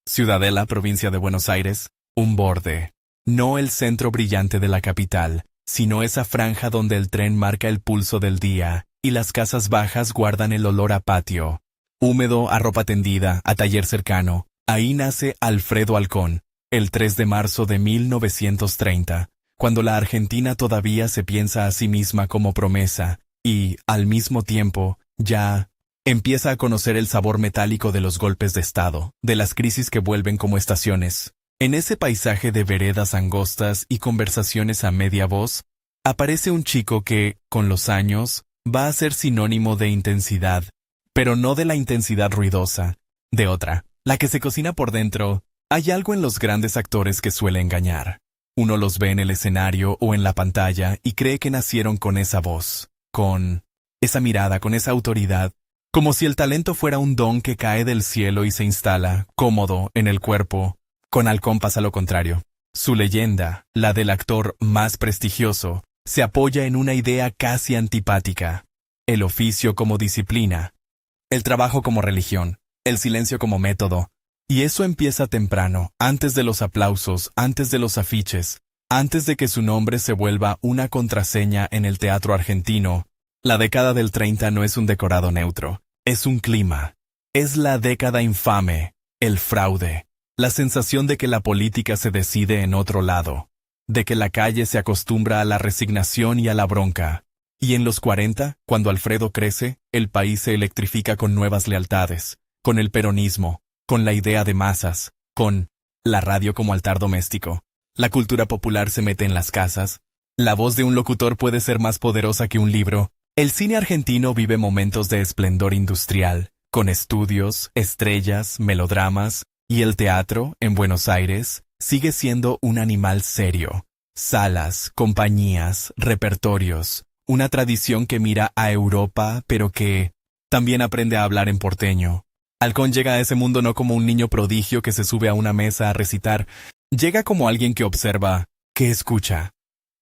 Ciudadela, provincia de Buenos Aires, un borde. No el centro brillante de la capital, sino esa franja donde el tren marca el pulso del día y las casas bajas guardan el olor a patio. Húmedo, a ropa tendida, a taller cercano. Ahí nace Alfredo Halcón, el 3 de marzo de 1930, cuando la Argentina todavía se piensa a sí misma como promesa y, al mismo tiempo, ya empieza a conocer el sabor metálico de los golpes de Estado, de las crisis que vuelven como estaciones. En ese paisaje de veredas angostas y conversaciones a media voz, aparece un chico que, con los años, va a ser sinónimo de intensidad, pero no de la intensidad ruidosa, de otra, la que se cocina por dentro. Hay algo en los grandes actores que suele engañar. Uno los ve en el escenario o en la pantalla y cree que nacieron con esa voz, con esa mirada, con esa autoridad, como si el talento fuera un don que cae del cielo y se instala, cómodo, en el cuerpo. Con Halcón pasa lo contrario. Su leyenda, la del actor más prestigioso, se apoya en una idea casi antipática: el oficio como disciplina, el trabajo como religión, el silencio como método. Y eso empieza temprano, antes de los aplausos, antes de los afiches, antes de que su nombre se vuelva una contraseña en el teatro argentino. La década del 30 no es un decorado neutro, es un clima. Es la década infame, el fraude, la sensación de que la política se decide en otro lado, de que la calle se acostumbra a la resignación y a la bronca. Y en los 40, cuando Alfredo crece, el país se electrifica con nuevas lealtades, con el peronismo, con la idea de masas, con la radio como altar doméstico. La cultura popular se mete en las casas. La voz de un locutor puede ser más poderosa que un libro. El cine argentino vive momentos de esplendor industrial, con estudios, estrellas, melodramas, y el teatro, en Buenos Aires, sigue siendo un animal serio. Salas, compañías, repertorios, una tradición que mira a Europa, pero que también aprende a hablar en porteño. Halcón llega a ese mundo no como un niño prodigio que se sube a una mesa a recitar. Llega como alguien que observa, que escucha,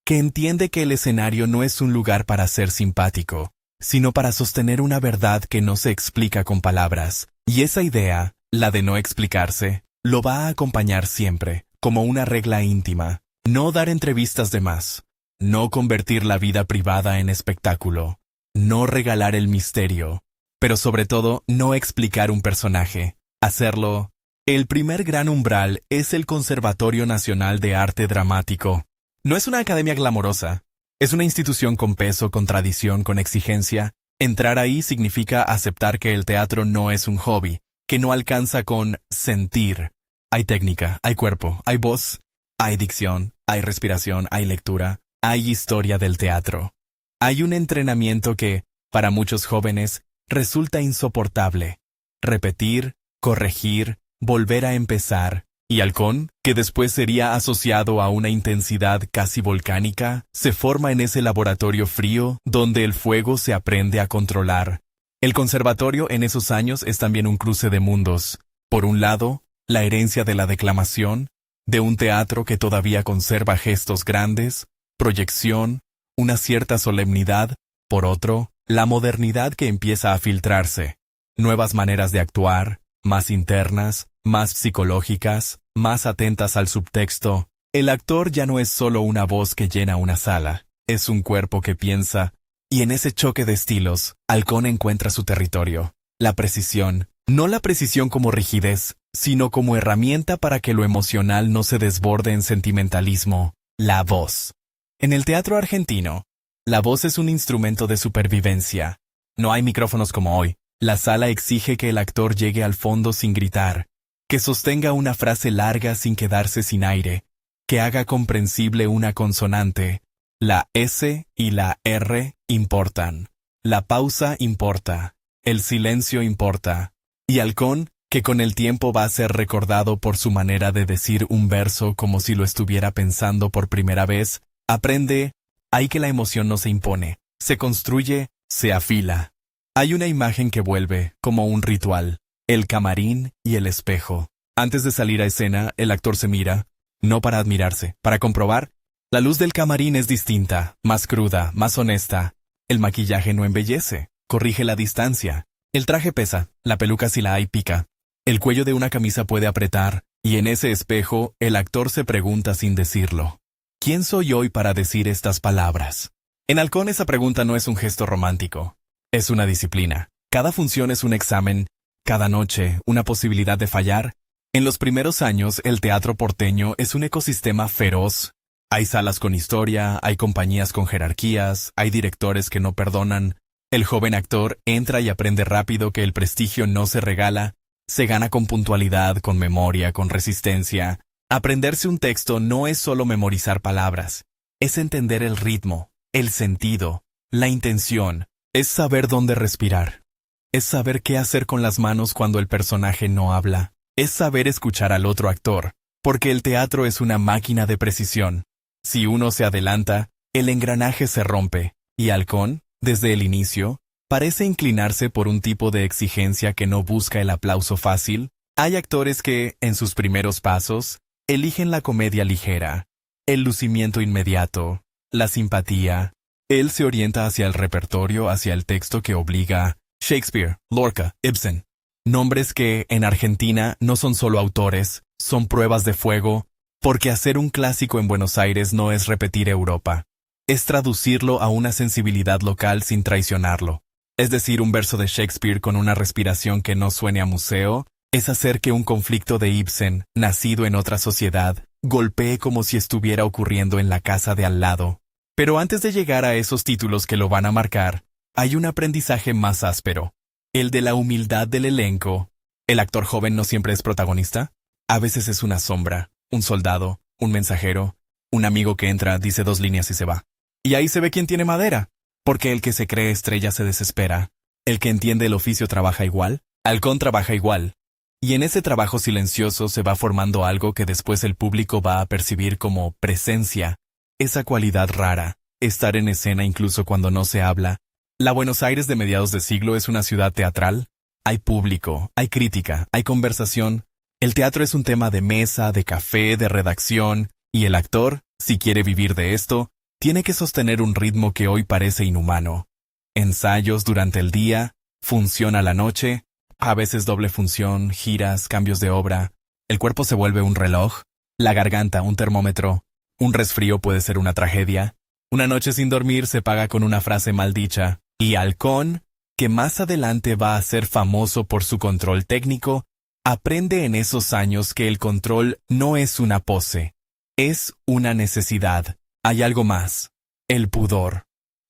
que entiende que el escenario no es un lugar para ser simpático, sino para sostener una verdad que no se explica con palabras. Y esa idea, la de no explicarse, lo va a acompañar siempre, como una regla íntima. No dar entrevistas de más, no convertir la vida privada en espectáculo, no regalar el misterio, pero sobre todo no explicar un personaje, hacerlo. El primer gran umbral es el Conservatorio Nacional de Arte Dramático. No es una academia glamorosa, es una institución con peso, con tradición, con exigencia. Entrar ahí significa aceptar que el teatro no es un hobby, que no alcanza con sentir. Hay técnica, hay cuerpo, hay voz, hay dicción, hay respiración, hay lectura, hay historia del teatro. Hay un entrenamiento que, para muchos jóvenes, resulta insoportable. Repetir, corregir, volver a empezar. Y Halcón, que después sería asociado a una intensidad casi volcánica, se forma en ese laboratorio frío donde el fuego se aprende a controlar. El conservatorio en esos años es también un cruce de mundos. Por un lado, la herencia de la declamación, de un teatro que todavía conserva gestos grandes, proyección, una cierta solemnidad. Por otro, la modernidad que empieza a filtrarse. Nuevas maneras de actuar, más internas, más psicológicas, más atentas al subtexto. El actor ya no es solo una voz que llena una sala, es un cuerpo que piensa. Y en ese choque de estilos, Halcón encuentra su territorio. La precisión, no la precisión como rigidez, sino como herramienta para que lo emocional no se desborde en sentimentalismo. La voz. En el teatro argentino, la voz es un instrumento de supervivencia. No hay micrófonos como hoy. La sala exige que el actor llegue al fondo sin gritar, que sostenga una frase larga sin quedarse sin aire, que haga comprensible una consonante. La S y la R importan. La pausa importa. El silencio importa. Y Halcón, que con el tiempo va a ser recordado por su manera de decir un verso como si lo estuviera pensando por primera vez, aprende. Hay que la emoción no se impone, se construye, se afila. Hay una imagen que vuelve, como un ritual, el camarín y el espejo. Antes de salir a escena, el actor se mira, no para admirarse, para comprobar. La luz del camarín es distinta, más cruda, más honesta. El maquillaje no embellece, corrige la distancia. El traje pesa, la peluca si la hay pica. El cuello de una camisa puede apretar, y en ese espejo el actor se pregunta sin decirlo: ¿quién soy hoy para decir estas palabras? En Halcón esa pregunta no es un gesto romántico, es una disciplina. Cada función es un examen, cada noche una posibilidad de fallar. En los primeros años el teatro porteño es un ecosistema feroz. Hay salas con historia, hay compañías con jerarquías, hay directores que no perdonan. El joven actor entra y aprende rápido que el prestigio no se regala, se gana con puntualidad, con memoria, con resistencia. Aprenderse un texto no es solo memorizar palabras, es entender el ritmo, el sentido, la intención, es saber dónde respirar, es saber qué hacer con las manos cuando el personaje no habla, es saber escuchar al otro actor, porque el teatro es una máquina de precisión. Si uno se adelanta, el engranaje se rompe, y Halcón, desde el inicio, parece inclinarse por un tipo de exigencia que no busca el aplauso fácil. Hay actores que, en sus primeros pasos, eligen la comedia ligera, el lucimiento inmediato, la simpatía. Él se orienta hacia el repertorio, hacia el texto que obliga. Shakespeare, Lorca, Ibsen. Nombres que, en Argentina, no son solo autores, son pruebas de fuego, porque hacer un clásico en Buenos Aires no es repetir Europa. Es traducirlo a una sensibilidad local sin traicionarlo. Es decir, un verso de Shakespeare con una respiración que no suene a museo, es hacer que un conflicto de Ibsen, nacido en otra sociedad, golpee como si estuviera ocurriendo en la casa de al lado. Pero antes de llegar a esos títulos que lo van a marcar, hay un aprendizaje más áspero, el de la humildad del elenco. El actor joven no siempre es protagonista, a veces es una sombra, un soldado, un mensajero, un amigo que entra, dice 2 líneas y se va. Y ahí se ve quién tiene madera, porque el que se cree estrella se desespera. El que entiende el oficio trabaja igual, Halcón trabaja igual. Y en ese trabajo silencioso se va formando algo que después el público va a percibir como presencia, esa cualidad rara, estar en escena incluso cuando no se habla. La Buenos Aires de mediados de siglo es una ciudad teatral. Hay público, hay crítica, hay conversación. El teatro es un tema de mesa, de café, de redacción, y el actor, si quiere vivir de esto, tiene que sostener un ritmo que hoy parece inhumano. Ensayos durante el día, función a la noche, a veces doble función, giras, cambios de obra. El cuerpo se vuelve un reloj, la garganta un termómetro, un resfrío puede ser una tragedia. Una noche sin dormir se paga con una frase maldicha. Y Halcón, que más adelante va a ser famoso por su control técnico, aprende en esos años que el control no es una pose, es una necesidad. Hay algo más, el pudor.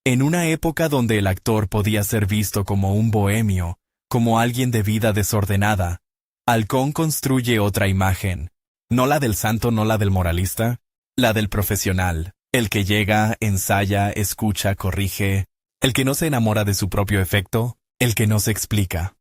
En una época donde el actor podía ser visto como un bohemio, como alguien de vida desordenada, Halcón construye otra imagen, no la del santo, no la del moralista, la del profesional, el que llega, ensaya, escucha, corrige, el que no se enamora de su propio efecto, el que no se explica.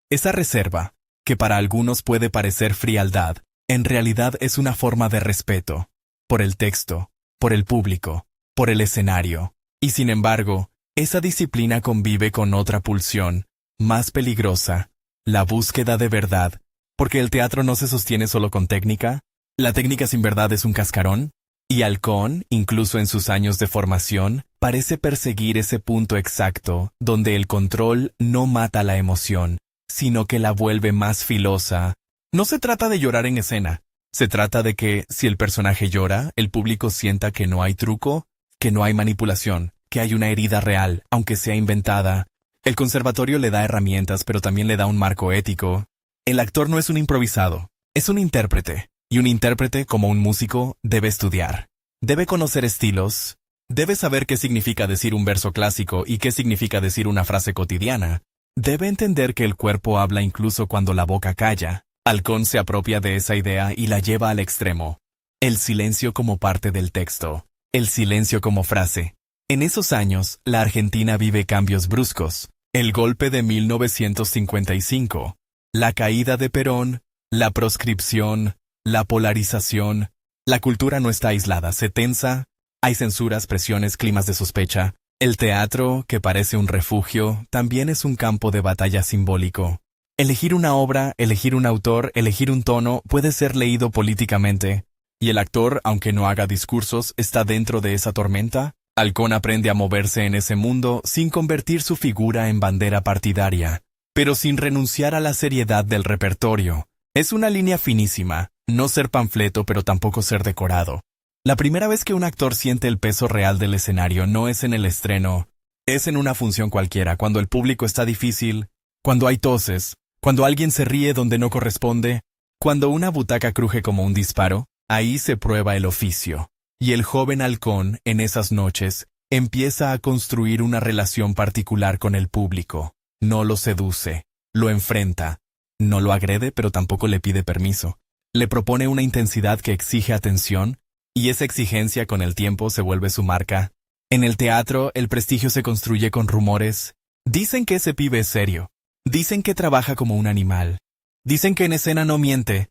Esa reserva, que para algunos puede parecer frialdad, en realidad es una forma de respeto, por el texto, por el público, por el escenario. Y sin embargo, esa disciplina convive con otra pulsión, más peligrosa, la búsqueda de verdad, porque el teatro no se sostiene solo con técnica, la técnica sin verdad es un cascarón, y Halcón, incluso en sus años de formación, parece perseguir ese punto exacto, donde el control no mata la emoción, sino que la vuelve más filosa. No se trata de llorar en escena, se trata de que, si el personaje llora, el público sienta que no hay truco, que no hay manipulación, que hay una herida real, aunque sea inventada. El conservatorio le da herramientas, pero también le da un marco ético. El actor no es un improvisado, es un intérprete, y un intérprete, como un músico, debe estudiar. Debe conocer estilos, debe saber qué significa decir un verso clásico y qué significa decir una frase cotidiana. Debe entender que el cuerpo habla incluso cuando la boca calla. Halcón se apropia de esa idea y la lleva al extremo. El silencio como parte del texto. El silencio como frase. En esos años, la Argentina vive cambios bruscos. El golpe de 1955. La caída de Perón. La proscripción. La polarización. La cultura no está aislada, se tensa. Hay censuras, presiones, climas de sospecha. El teatro, que parece un refugio, también es un campo de batalla simbólico. Elegir una obra, elegir un autor, elegir un tono puede ser leído políticamente. Y el actor, aunque no haga discursos, está dentro de esa tormenta. Halcón aprende a moverse en ese mundo sin convertir su figura en bandera partidaria. pero sin renunciar a la seriedad del repertorio. Es una línea finísima, no ser panfleto pero tampoco ser decorado. La primera vez que un actor siente el peso real del escenario no es en el estreno, es en una función cualquiera, cuando el público está difícil, cuando hay toses, cuando alguien se ríe donde no corresponde, cuando una butaca cruje como un disparo, ahí se prueba el oficio. Y el joven halcón, en esas noches, empieza a construir una relación particular con el público. No lo seduce, lo enfrenta. No lo agrede, pero tampoco le pide permiso. Le propone una intensidad que exige atención, y esa exigencia con el tiempo se vuelve su marca. En el teatro, el prestigio se construye con rumores. Dicen que ese pibe es serio. Dicen que trabaja como un animal. Dicen que en escena no miente.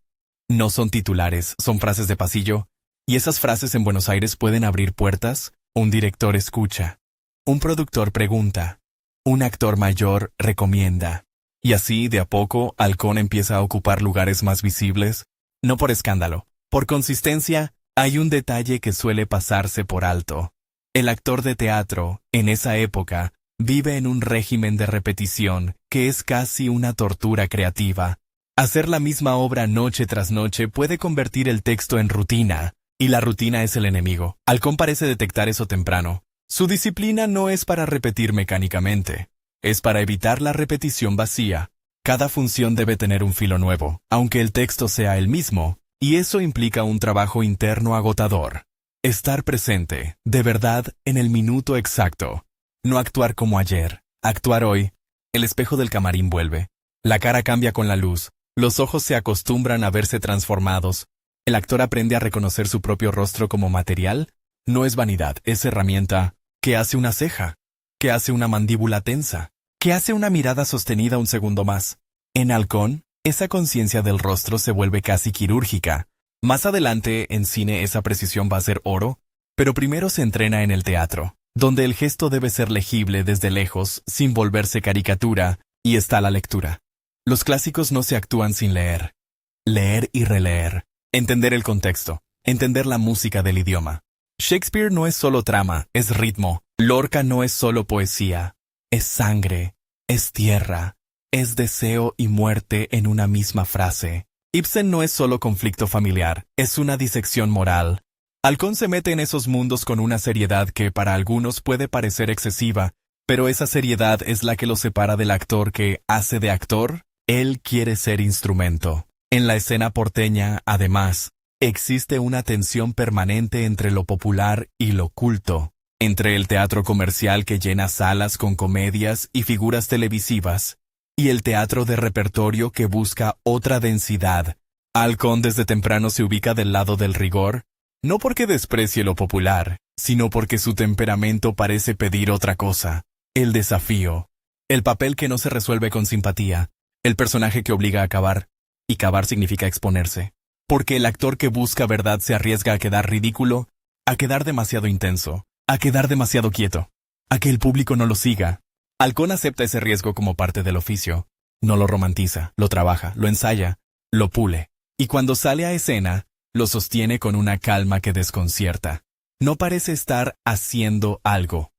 No son titulares, son frases de pasillo. Y esas frases en Buenos Aires pueden abrir puertas. Un director escucha. Un productor pregunta. Un actor mayor recomienda. Y así, de a poco, Halcón empieza a ocupar lugares más visibles. No por escándalo. Por consistencia, hay un detalle que suele pasarse por alto. El actor de teatro, en esa época, vive en un régimen de repetición que es casi una tortura creativa. Hacer la misma obra noche tras noche puede convertir el texto en rutina, y la rutina es el enemigo. Halcón parece detectar eso temprano. Su disciplina no es para repetir mecánicamente, es para evitar la repetición vacía. Cada función debe tener un filo nuevo, aunque el texto sea el mismo, y eso implica un trabajo interno agotador. Estar presente, de verdad, en el minuto exacto. No actuar como ayer, actuar hoy. El espejo del camarín vuelve. La cara cambia con la luz, los ojos se acostumbran a verse transformados. El actor aprende a reconocer su propio rostro como material. No es vanidad, es herramienta. ¿Qué hace una ceja? ¿Qué hace una mandíbula tensa? ¿Qué hace una mirada sostenida un segundo más? En Halcón, esa conciencia del rostro se vuelve casi quirúrgica. Más adelante, en cine, esa precisión va a ser oro, pero primero se entrena en el teatro, donde el gesto debe ser legible desde lejos, sin volverse caricatura, y está la lectura. Los clásicos no se actúan sin leer. Leer y releer. Entender el contexto. Entender la música del idioma. Shakespeare no es solo trama, es ritmo. Lorca no es solo poesía. Es sangre, es tierra, es deseo y muerte en una misma frase. Ibsen no es solo conflicto familiar, es una disección moral. Halcón se mete en esos mundos con una seriedad que para algunos puede parecer excesiva, pero esa seriedad es la que lo separa del actor que hace de actor. Él quiere ser instrumento. En la escena porteña, además, existe una tensión permanente entre lo popular y lo culto, entre el teatro comercial que llena salas con comedias y figuras televisivas, y el teatro de repertorio que busca otra densidad. Halcón desde temprano se ubica del lado del rigor, no porque desprecie lo popular, sino porque su temperamento parece pedir otra cosa, el desafío, el papel que no se resuelve con simpatía, el personaje que obliga a cavar, y cavar significa exponerse, porque el actor que busca verdad se arriesga a quedar ridículo, a quedar demasiado intenso, a quedar demasiado quieto, a que el público no lo siga. Halcón acepta ese riesgo como parte del oficio, no lo romantiza, lo trabaja, lo ensaya, lo pule, y cuando sale a escena, lo sostiene con una calma que desconcierta. No parece estar haciendo algo,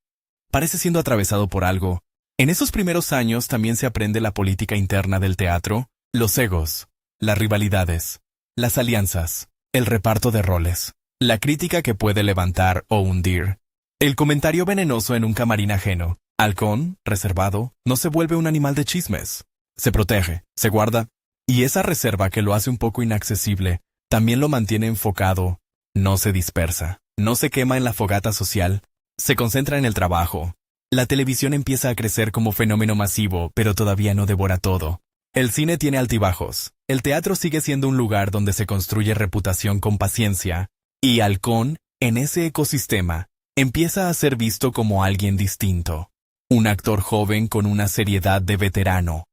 parece siendo atravesado por algo. En esos primeros años también se aprende la política interna del teatro, los egos, las rivalidades, las alianzas, el reparto de roles, la crítica que puede levantar o hundir, el comentario venenoso en un camarín ajeno. Halcón, reservado, no se vuelve un animal de chismes. Se protege, se guarda, y esa reserva que lo hace un poco inaccesible, también lo mantiene enfocado, no se dispersa, no se quema en la fogata social, se concentra en el trabajo. La televisión empieza a crecer como fenómeno masivo, pero todavía no devora todo. El cine tiene altibajos, el teatro sigue siendo un lugar donde se construye reputación con paciencia, y Halcón, en ese ecosistema, empieza a ser visto como alguien distinto. Un actor joven con una seriedad de veterano.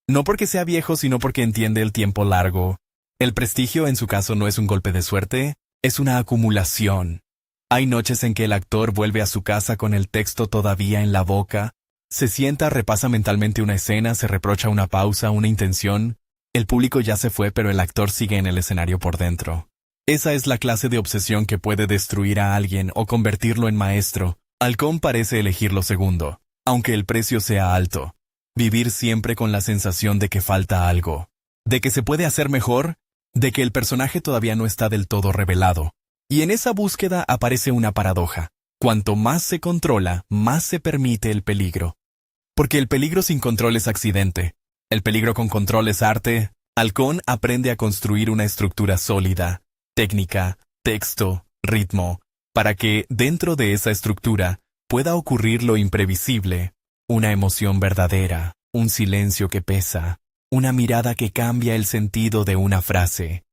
No porque sea viejo, sino porque entiende el tiempo largo. El prestigio en su caso no es un golpe de suerte, es una acumulación. Hay noches en que el actor vuelve a su casa con el texto todavía en la boca, se sienta, repasa mentalmente una escena, se reprocha una pausa, una intención. El público ya se fue, pero el actor sigue en el escenario por dentro. Esa es la clase de obsesión que puede destruir a alguien o convertirlo en maestro. Halcón parece elegir lo segundo, aunque el precio sea alto. Vivir siempre con la sensación de que falta algo, de que se puede hacer mejor, de que el personaje todavía no está del todo revelado. Y en esa búsqueda aparece una paradoja. Cuanto más se controla, más se permite el peligro. Porque el peligro sin control es accidente. El peligro con control es arte. Halcón aprende a construir una estructura sólida, técnica, texto, ritmo, para que, dentro de esa estructura, pueda ocurrir lo imprevisible, una emoción verdadera, un silencio que pesa, una mirada que cambia el sentido de una frase.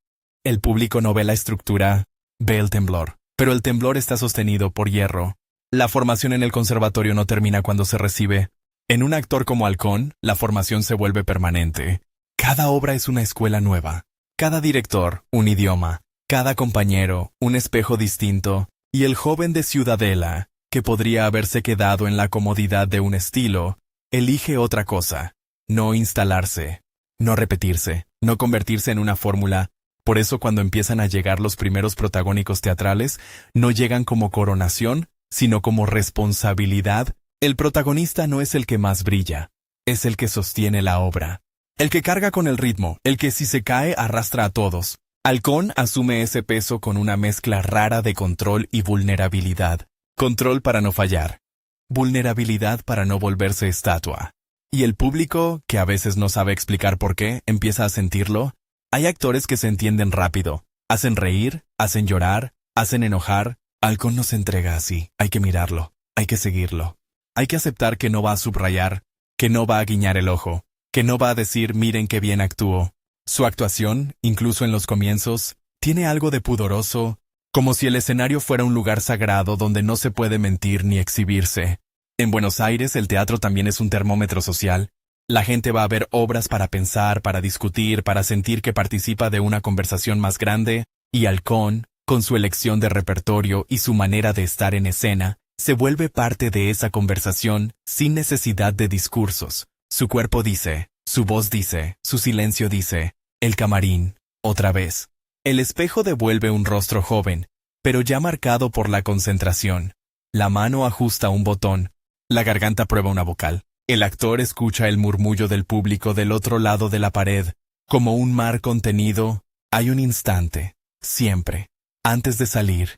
El público no ve la estructura, ve el temblor, pero el temblor está sostenido por hierro. La formación en el conservatorio no termina cuando se recibe. En un actor como Halcón, la formación se vuelve permanente. Cada obra es una escuela nueva. Cada director, un idioma. Cada compañero, un espejo distinto. Y el joven de Ciudadela, que podría haberse quedado en la comodidad de un estilo, elige otra cosa. No instalarse, no repetirse, no convertirse en una fórmula. Por eso cuando empiezan a llegar los primeros protagónicos teatrales, no llegan como coronación, sino como responsabilidad. El protagonista no es el que más brilla, es el que sostiene la obra. El que carga con el ritmo, el que si se cae arrastra a todos. Halcón asume ese peso con una mezcla rara de control y vulnerabilidad. Control para no fallar. Vulnerabilidad para no volverse estatua. Y el público, que a veces no sabe explicar por qué, empieza a sentirlo. Hay actores que se entienden rápido. Hacen reír, hacen llorar, hacen enojar. Halcón no se entrega así. Hay que mirarlo, hay que seguirlo. Hay que aceptar que no va a subrayar, que no va a guiñar el ojo, que no va a decir miren qué bien actuó. Su actuación, incluso en los comienzos, tiene algo de pudoroso, como si el escenario fuera un lugar sagrado donde no se puede mentir ni exhibirse. En Buenos Aires el teatro también es un termómetro social. La gente va a ver obras para pensar, para discutir, para sentir que participa de una conversación más grande, y Halcón, con su elección de repertorio y su manera de estar en escena, se vuelve parte de esa conversación sin necesidad de discursos. Su cuerpo dice, su voz dice, su silencio dice, el camarín, otra vez. El espejo devuelve un rostro joven, pero ya marcado por la concentración. La mano ajusta un botón, la garganta prueba una vocal. El actor escucha el murmullo del público del otro lado de la pared. Como un mar contenido, hay un instante, siempre, antes de salir.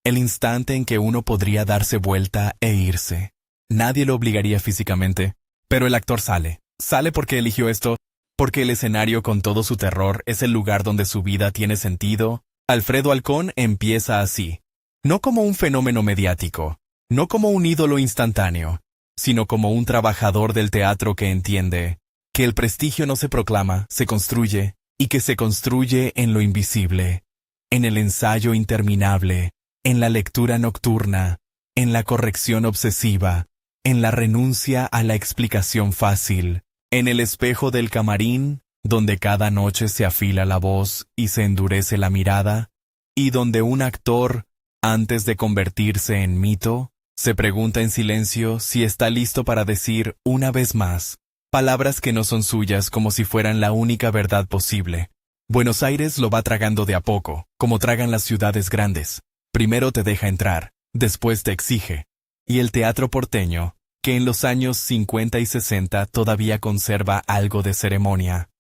El instante en que uno podría darse vuelta e irse. Nadie lo obligaría físicamente, pero el actor sale. Sale porque eligió esto, porque el escenario con todo su terror es el lugar donde su vida tiene sentido. Alfredo Halcón empieza así. No como un fenómeno mediático, no como un ídolo instantáneo, sino como un trabajador del teatro que entiende que el prestigio no se proclama, se construye, y que se construye en lo invisible, en el ensayo interminable, en la lectura nocturna, en la corrección obsesiva, en la renuncia a la explicación fácil, en el espejo del camarín, donde cada noche se afila la voz y se endurece la mirada, y donde un actor, antes de convertirse en mito, se pregunta en silencio si está listo para decir una vez más palabras que no son suyas como si fueran la única verdad posible. Buenos Aires lo va tragando de a poco, como tragan las ciudades grandes. Primero te deja entrar, después te exige. Y el teatro porteño, que en los años 50 y 60 todavía conserva algo de ceremonia.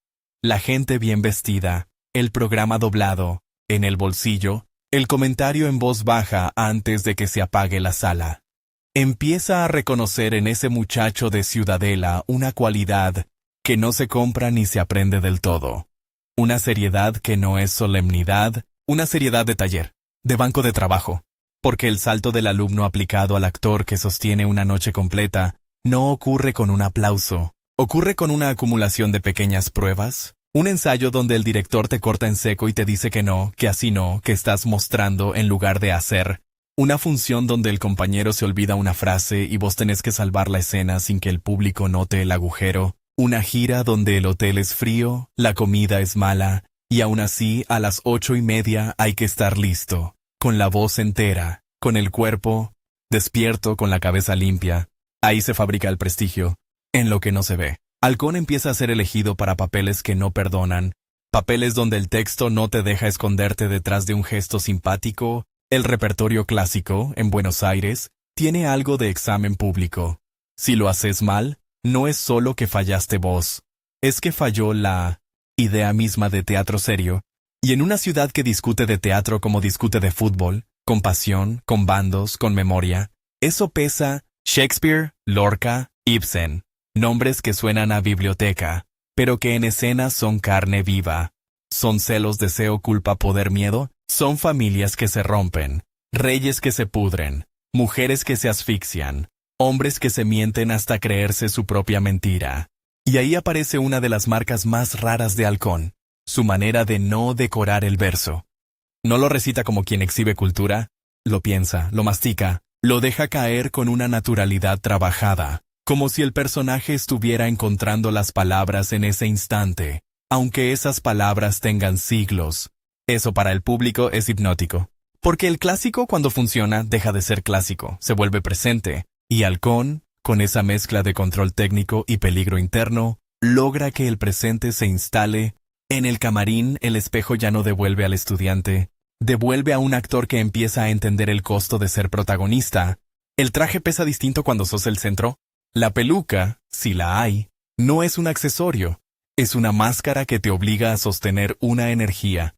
La gente bien vestida, el programa doblado, en el bolsillo, el comentario en voz baja antes de que se apague la sala. Empieza a reconocer en ese muchacho de Ciudadela una cualidad que no se compra ni se aprende del todo. Una seriedad que no es solemnidad, una seriedad de taller, de banco de trabajo, porque el salto del alumno aplicado al actor que sostiene una noche completa no ocurre con un aplauso, ocurre con una acumulación de pequeñas pruebas, un ensayo donde el director te corta en seco y te dice que no, que así no, que estás mostrando en lugar de hacer, una función donde el compañero se olvida una frase y vos tenés que salvar la escena sin que el público note el agujero, una gira donde el hotel es frío, la comida es mala, y aún así a las 8:30 hay que estar listo, con la voz entera, con el cuerpo despierto, con la cabeza limpia. Ahí se fabrica el prestigio, en lo que no se ve. Halcón empieza a ser elegido para papeles que no perdonan, papeles donde el texto no te deja esconderte detrás de un gesto simpático. El repertorio clásico, en Buenos Aires, tiene algo de examen público. Si lo haces mal, no es solo que fallaste vos, es que falló la idea misma de teatro serio, y en una ciudad que discute de teatro como discute de fútbol, con pasión, con bandos, con memoria, eso pesa. Shakespeare, Lorca, Ibsen, nombres que suenan a biblioteca, pero que en escena son carne viva. Son celos, deseo, culpa, poder, miedo, son familias que se rompen, reyes que se pudren, mujeres que se asfixian, hombres que se mienten hasta creerse su propia mentira. Y ahí aparece una de las marcas más raras de Halcón, su manera de no decorar el verso. No lo recita como quien exhibe cultura, lo piensa, lo mastica, lo deja caer con una naturalidad trabajada, como si el personaje estuviera encontrando las palabras en ese instante, aunque esas palabras tengan siglos. Eso para el público es hipnótico. Porque el clásico cuando funciona deja de ser clásico, se vuelve presente, y Halcón, con esa mezcla de control técnico y peligro interno, logra que el presente se instale. En el camarín el espejo ya no devuelve al estudiante, devuelve a un actor que empieza a entender el costo de ser protagonista. El traje pesa distinto cuando sos el centro. La peluca, si la hay, no es un accesorio, es una máscara que te obliga a sostener una energía.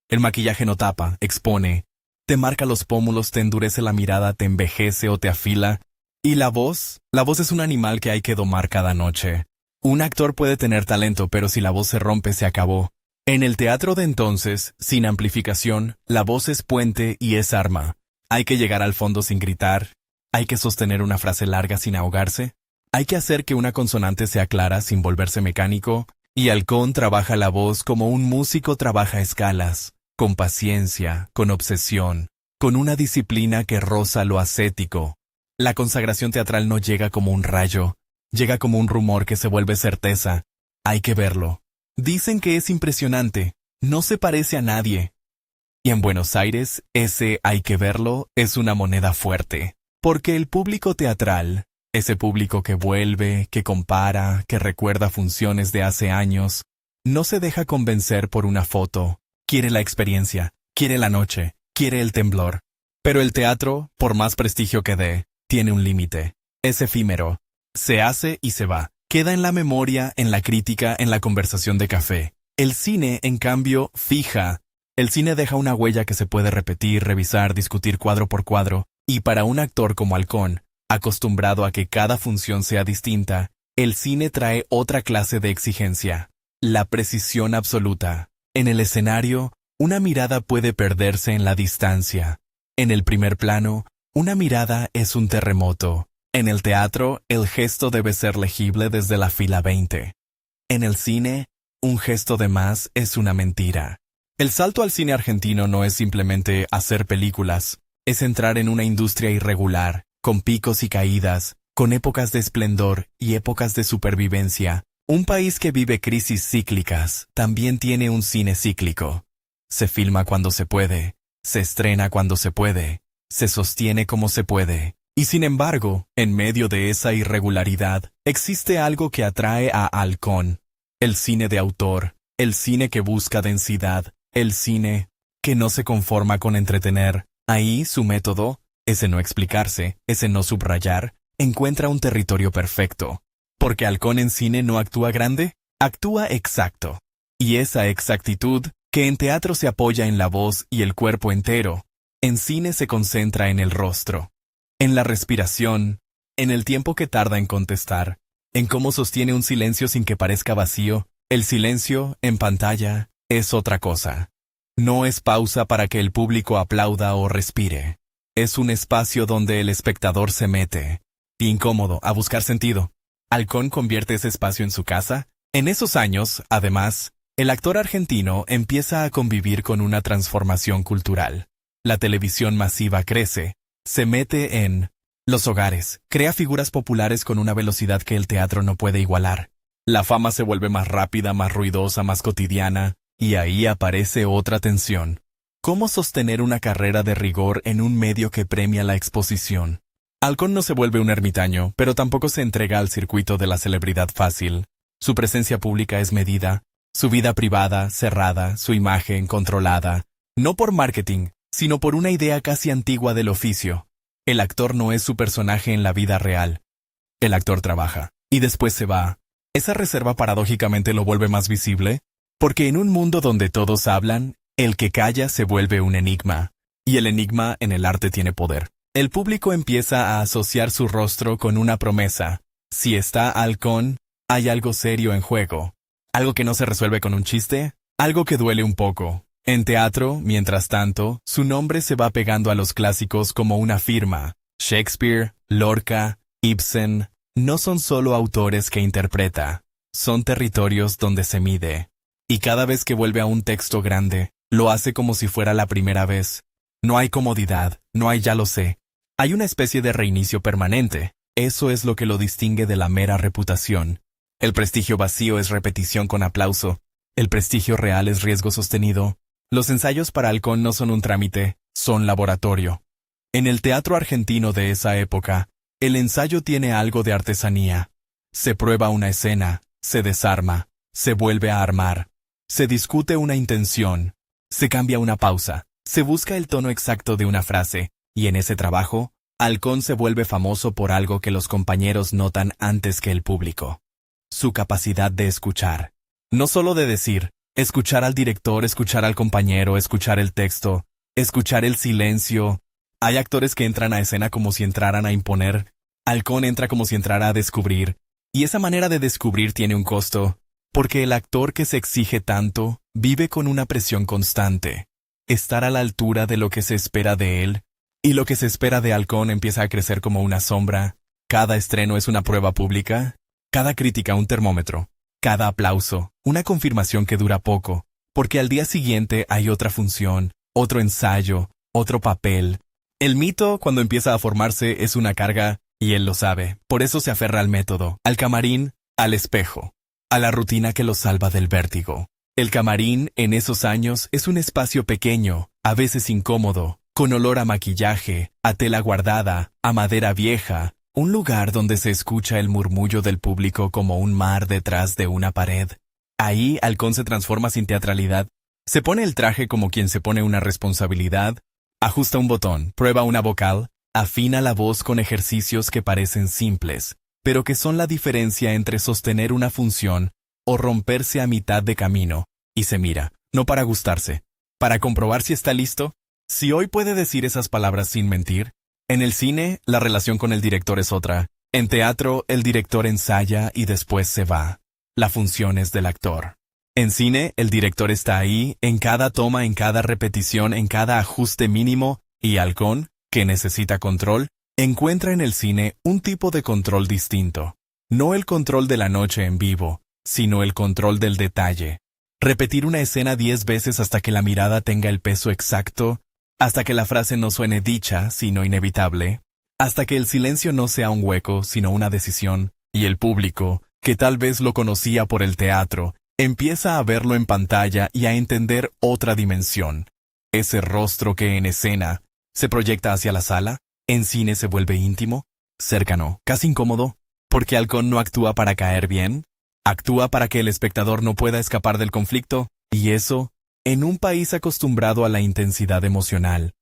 El maquillaje no tapa, expone, te marca los pómulos, te endurece la mirada, te envejece o te afila. Y la voz es un animal que hay que domar cada noche. Un actor puede tener talento, pero si la voz se rompe, se acabó. En el teatro de entonces, sin amplificación, la voz es puente y es arma. Hay que llegar al fondo sin gritar, hay que sostener una frase larga sin ahogarse, hay que hacer que una consonante sea clara sin volverse mecánico, y Halcón trabaja la voz como un músico trabaja escalas, con paciencia, con obsesión, con una disciplina que roza lo ascético. La consagración teatral no llega como un rayo, llega como un rumor que se vuelve certeza. Hay que verlo. Dicen que es impresionante, no se parece a nadie. Y en Buenos Aires, ese hay que verlo es una moneda fuerte. Porque el público teatral, ese público que vuelve, que compara, que recuerda funciones de hace años, no se deja convencer por una foto. Quiere la experiencia, quiere la noche, quiere el temblor. Pero el teatro, por más prestigio que dé, tiene un límite. Es efímero. Se hace y se va. Queda en la memoria, en la crítica, en la conversación de café. El cine, en cambio, fija. El cine deja una huella que se puede repetir, revisar, discutir cuadro por cuadro. Y para un actor como Halcón, acostumbrado a que cada función sea distinta, el cine trae otra clase de exigencia. La precisión absoluta. En el escenario, una mirada puede perderse en la distancia. En el primer plano, una mirada es un terremoto. En el teatro, el gesto debe ser legible desde la fila 20. En el cine, un gesto de más es una mentira. El salto al cine argentino no es simplemente hacer películas, es entrar en una industria irregular, con picos y caídas, con épocas de esplendor y épocas de supervivencia. Un país que vive crisis cíclicas también tiene un cine cíclico. Se filma cuando se puede, se estrena cuando se puede, se sostiene como se puede. Y sin embargo, en medio de esa irregularidad, existe algo que atrae a Halcón. El cine de autor, el cine que busca densidad, el cine que no se conforma con entretener. Ahí su método, ese no explicarse, ese no subrayar, encuentra un territorio perfecto. Porque Halcón en cine no actúa grande, actúa exacto. Y esa exactitud, que en teatro se apoya en la voz y el cuerpo entero, en cine se concentra en el rostro. En la respiración, en el tiempo que tarda en contestar, en cómo sostiene un silencio sin que parezca vacío. El silencio, en pantalla, es otra cosa. No es pausa para que el público aplauda o respire. Es un espacio donde el espectador se mete, incómodo, a buscar sentido. Halcón convierte ese espacio en su casa. En esos años, además, el actor argentino empieza a convivir con una transformación cultural. La televisión masiva crece. Se mete en los hogares, crea figuras populares con una velocidad que el teatro no puede igualar. La fama se vuelve más rápida, más ruidosa, más cotidiana, y ahí aparece otra tensión. ¿Cómo sostener una carrera de rigor en un medio que premia la exposición? Halcón no se vuelve un ermitaño, pero tampoco se entrega al circuito de la celebridad fácil. Su presencia pública es medida, su vida privada, cerrada, su imagen controlada, no por marketing, sino por una idea casi antigua del oficio. El actor no es su personaje en la vida real. El actor trabaja. y después se va. Esa reserva paradójicamente lo vuelve más visible, porque en un mundo donde todos hablan, el que calla se vuelve un enigma, y el enigma en el arte tiene poder. El público empieza a asociar su rostro con una promesa. Si está Halcón, hay algo serio en juego. Algo que no se resuelve con un chiste, algo que duele un poco. En teatro, mientras tanto, su nombre se va pegando a los clásicos como una firma. Shakespeare, Lorca, Ibsen, no son solo autores que interpreta, son territorios donde se mide. Y cada vez que vuelve a un texto grande, lo hace como si fuera la primera vez. No hay comodidad, no hay ya lo sé. Hay una especie de reinicio permanente. Eso es lo que lo distingue de la mera reputación. El prestigio vacío es repetición con aplauso. El prestigio real es riesgo sostenido. Los ensayos para Halcón no son un trámite, son laboratorio. En el teatro argentino de esa época, el ensayo tiene algo de artesanía. Se prueba una escena, se desarma, se vuelve a armar. Se discute una intención, se cambia una pausa, se busca el tono exacto de una frase, y en ese trabajo, Halcón se vuelve famoso por algo que los compañeros notan antes que el público. Su capacidad de escuchar. No solo de decir, escuchar al director, escuchar al compañero, escuchar el texto, escuchar el silencio. Hay actores que entran a escena como si entraran a imponer. Halcón entra como si entrara a descubrir. Y esa manera de descubrir tiene un costo, porque el actor que se exige tanto vive con una presión constante. Estar a la altura de lo que se espera de él, y lo que se espera de Halcón empieza a crecer como una sombra. Cada estreno es una prueba pública, cada crítica un termómetro, cada aplauso una confirmación que dura poco, porque al día siguiente hay otra función, otro ensayo, otro papel. El mito, cuando empieza a formarse, es una carga, y él lo sabe. Por eso se aferra al método, al camarín, al espejo, a la rutina que lo salva del vértigo. El camarín, en esos años, es un espacio pequeño, a veces incómodo, con olor a maquillaje, a tela guardada, a madera vieja, un lugar donde se escucha el murmullo del público como un mar detrás de una pared. Ahí Halcón se transforma sin teatralidad, se pone el traje como quien se pone una responsabilidad, ajusta un botón, prueba una vocal, afina la voz con ejercicios que parecen simples, pero que son la diferencia entre sostener una función o romperse a mitad de camino, y se mira, no para gustarse, para comprobar si está listo. Si hoy puede decir esas palabras sin mentir, en el cine la relación con el director es otra. En teatro el director ensaya y después se va. La función es del actor. En cine el director está ahí, en cada toma, en cada repetición, en cada ajuste mínimo, y Halcón, que necesita control, encuentra en el cine un tipo de control distinto. No el control de la noche en vivo, sino el control del detalle. Repetir una escena 10 veces hasta que la mirada tenga el peso exacto, hasta que la frase no suene dicha, sino inevitable, hasta que el silencio no sea un hueco, sino una decisión, y el público, que tal vez lo conocía por el teatro, empieza a verlo en pantalla y a entender otra dimensión. Ese rostro que en escena se proyecta hacia la sala, en cine se vuelve íntimo, cercano, casi incómodo, porque Halcón no actúa para caer bien, actúa para que el espectador no pueda escapar del conflicto, y eso, en un país acostumbrado a la intensidad emocional,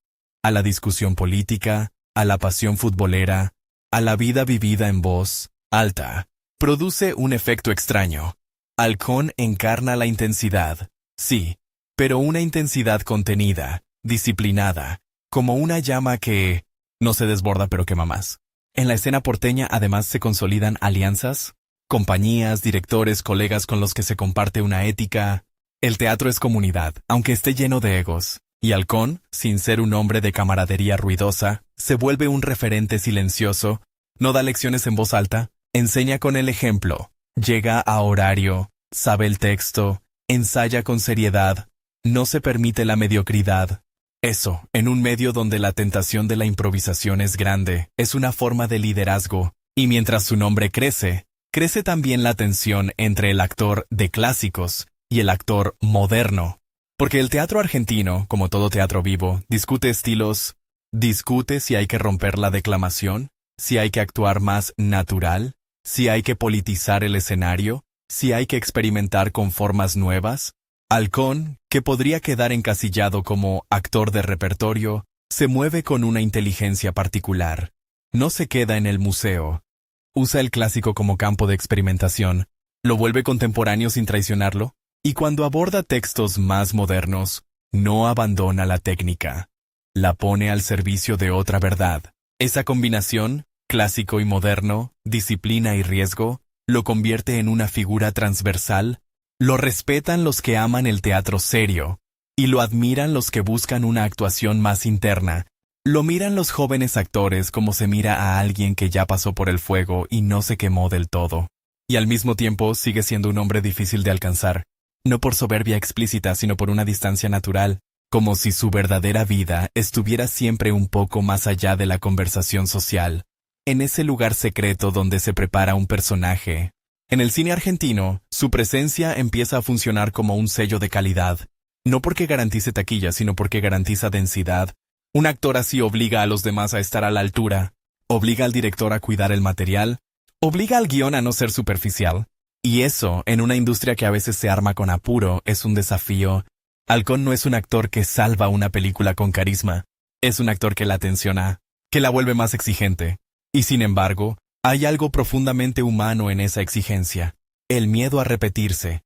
a la discusión política, a la pasión futbolera, a la vida vivida en voz alta, produce un efecto extraño. Halcón encarna la intensidad, sí, pero una intensidad contenida, disciplinada, como una llama que no se desborda pero quema más. En la escena porteña además se consolidan alianzas, compañías, directores, colegas con los que se comparte una ética. El teatro es comunidad, aunque esté lleno de egos, y Halcón, sin ser un hombre de camaradería ruidosa, se vuelve un referente silencioso, no da lecciones en voz alta, enseña con el ejemplo, llega a horario, sabe el texto, ensaya con seriedad, no se permite la mediocridad. Eso, en un medio donde la tentación de la improvisación es grande, es una forma de liderazgo, y mientras su nombre crece, crece también la tensión entre el actor de clásicos y el actor moderno. Porque el teatro argentino, como todo teatro vivo, discute estilos, discute si hay que romper la declamación, si hay que actuar más natural, si hay que politizar el escenario, si hay que experimentar con formas nuevas. Halcón, que podría quedar encasillado como actor de repertorio, se mueve con una inteligencia particular. No se queda en el museo. Usa el clásico como campo de experimentación, lo vuelve contemporáneo sin traicionarlo, y cuando aborda textos más modernos, no abandona la técnica. La pone al servicio de otra verdad. Esa combinación, clásico y moderno, disciplina y riesgo, lo convierte en una figura transversal. Lo respetan los que aman el teatro serio, y lo admiran los que buscan una actuación más interna. Lo miran los jóvenes actores como se mira a alguien que ya pasó por el fuego y no se quemó del todo. Y al mismo tiempo sigue siendo un hombre difícil de alcanzar, no por soberbia explícita, sino por una distancia natural, como si su verdadera vida estuviera siempre un poco más allá de la conversación social, en ese lugar secreto donde se prepara un personaje. En el cine argentino, su presencia empieza a funcionar como un sello de calidad, no porque garantice taquilla, sino porque garantiza densidad. Un actor así obliga a los demás a estar a la altura, obliga al director a cuidar el material, obliga al guión a no ser superficial. Y eso, en una industria que a veces se arma con apuro, es un desafío. Halcón no es un actor que salva una película con carisma, es un actor que la tensiona, que la vuelve más exigente. Y sin embargo, hay algo profundamente humano en esa exigencia. El miedo a repetirse.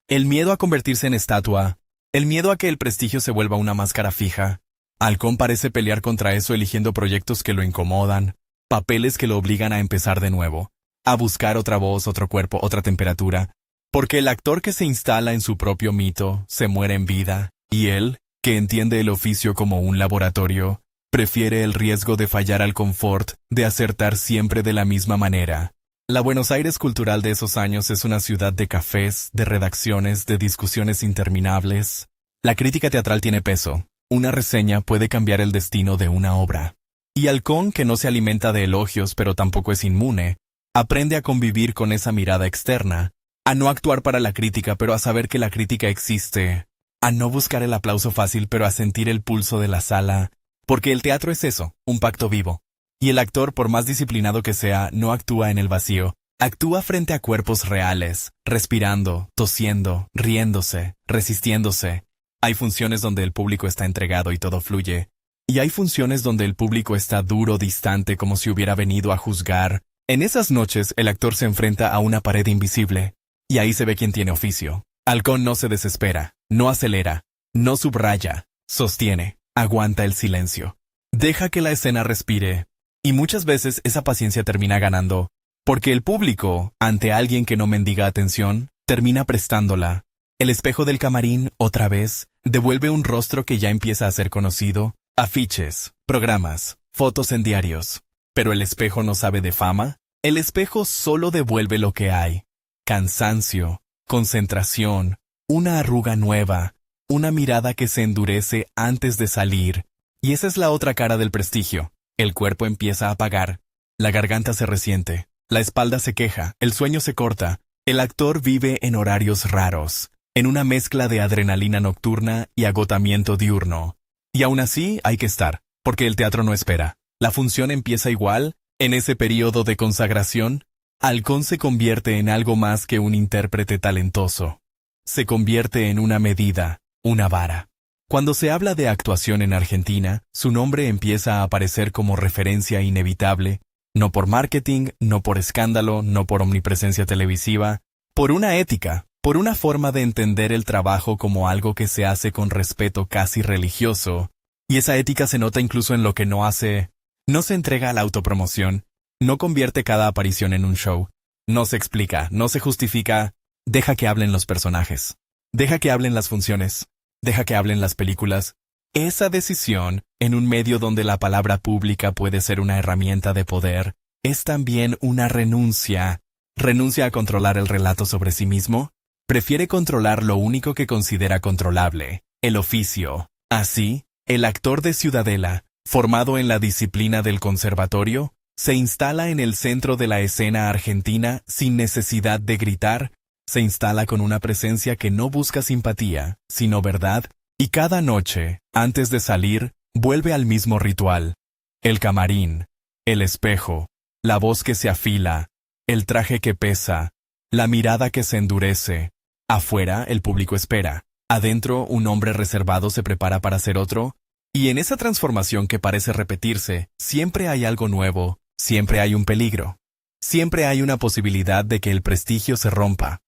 El miedo a convertirse en estatua. El miedo a que el prestigio se vuelva una máscara fija. Halcón parece pelear contra eso eligiendo proyectos que lo incomodan, papeles que lo obligan a empezar de nuevo, a buscar otra voz, otro cuerpo, otra temperatura, porque el actor que se instala en su propio mito se muere en vida, y él, que entiende el oficio como un laboratorio, prefiere el riesgo de fallar al confort, de acertar siempre de la misma manera. La Buenos Aires cultural de esos años es una ciudad de cafés, de redacciones, de discusiones interminables. La crítica teatral tiene peso. Una reseña puede cambiar el destino de una obra. Y Halcón, que no se alimenta de elogios pero tampoco es inmune, aprende a convivir con esa mirada externa, a no actuar para la crítica pero a saber que la crítica existe, a no buscar el aplauso fácil pero a sentir el pulso de la sala, porque el teatro es eso, un pacto vivo. Y el actor, por más disciplinado que sea, no actúa en el vacío, actúa frente a cuerpos reales, respirando, tosiendo, riéndose, resistiéndose. Hay funciones donde el público está entregado y todo fluye, y hay funciones donde el público está duro, distante, como si hubiera venido a juzgar. En esas noches, el actor se enfrenta a una pared invisible, y ahí se ve quién tiene oficio. Halcón no se desespera, no acelera, no subraya, sostiene, aguanta el silencio. Deja que la escena respire, y muchas veces esa paciencia termina ganando, porque el público, ante alguien que no mendiga atención, termina prestándola. El espejo del camarín, otra vez, devuelve un rostro que ya empieza a ser conocido, afiches, programas, fotos en diarios. Pero el espejo no sabe de fama, el espejo solo devuelve lo que hay. Cansancio, concentración, una arruga nueva, una mirada que se endurece antes de salir. Y esa es la otra cara del prestigio. El cuerpo empieza a apagar, la garganta se resiente, la espalda se queja, el sueño se corta. El actor vive en horarios raros, en una mezcla de adrenalina nocturna y agotamiento diurno. Y aún así hay que estar, porque el teatro no espera. La función empieza igual, en ese periodo de consagración. Halcón se convierte en algo más que un intérprete talentoso. Se convierte en una medida, una vara. Cuando se habla de actuación en Argentina, su nombre empieza a aparecer como referencia inevitable, no por marketing, no por escándalo, no por omnipresencia televisiva, por una ética, por una forma de entender el trabajo como algo que se hace con respeto casi religioso, y esa ética se nota incluso en lo que no hace. No se entrega a la autopromoción, no convierte cada aparición en un show, no se explica, no se justifica, deja que hablen los personajes, deja que hablen las funciones, deja que hablen las películas. Esa decisión, en un medio donde la palabra pública puede ser una herramienta de poder, es también una renuncia. Renuncia a controlar el relato sobre sí mismo, prefiere controlar lo único que considera controlable, el oficio. Así, el actor de Ciudadela, formado en la disciplina del conservatorio, se instala en el centro de la escena argentina sin necesidad de gritar, se instala con una presencia que no busca simpatía, sino verdad, y cada noche, antes de salir, vuelve al mismo ritual. El camarín, el espejo, la voz que se afila, el traje que pesa, la mirada que se endurece. Afuera, el público espera. Adentro, un hombre reservado se prepara para ser otro. Y en esa transformación que parece repetirse, siempre hay algo nuevo, siempre hay un peligro. Siempre hay una posibilidad de que el prestigio se rompa,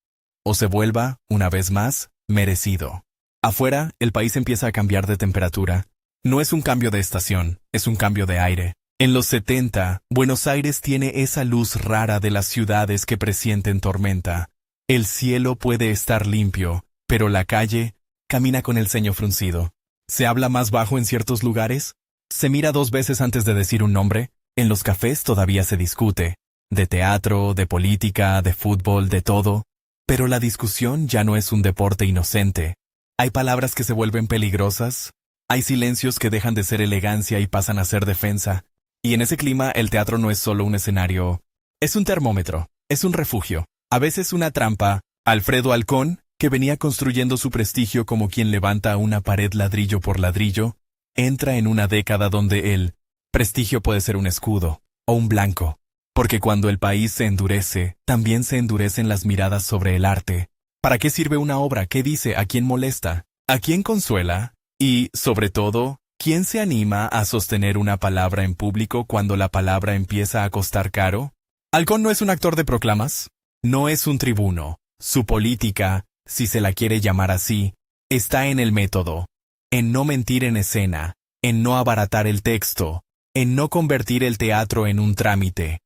o se vuelva, una vez más, merecido. Afuera, el país empieza a cambiar de temperatura. No es un cambio de estación, es un cambio de aire. En los 70, Buenos Aires tiene esa luz rara de las ciudades que presienten tormenta. El cielo puede estar limpio, pero la calle camina con el ceño fruncido. ¿Se habla más bajo en ciertos lugares? ¿Se mira 2 veces antes de decir un nombre? En los cafés todavía se discute. De teatro, de política, de fútbol, de todo. Pero la discusión ya no es un deporte inocente. Hay palabras que se vuelven peligrosas. Hay silencios que dejan de ser elegancia y pasan a ser defensa. Y en ese clima el teatro no es solo un escenario. Es un termómetro, es un refugio, a veces una trampa. Alfredo Halcón, que venía construyendo su prestigio como quien levanta una pared ladrillo por ladrillo, entra en una década donde el prestigio puede ser un escudo o un blanco. Porque cuando el país se endurece, también se endurecen las miradas sobre el arte. ¿Para qué sirve una obra? ¿Qué dice? ¿A quién molesta? ¿A quién consuela? Y, sobre todo, ¿quién se anima a sostener una palabra en público cuando la palabra empieza a costar caro? Halcón no es un actor de proclamas, no es un tribuno. Su política, si se la quiere llamar así, está en el método, en no mentir en escena, en no abaratar el texto, en no convertir el teatro en un trámite.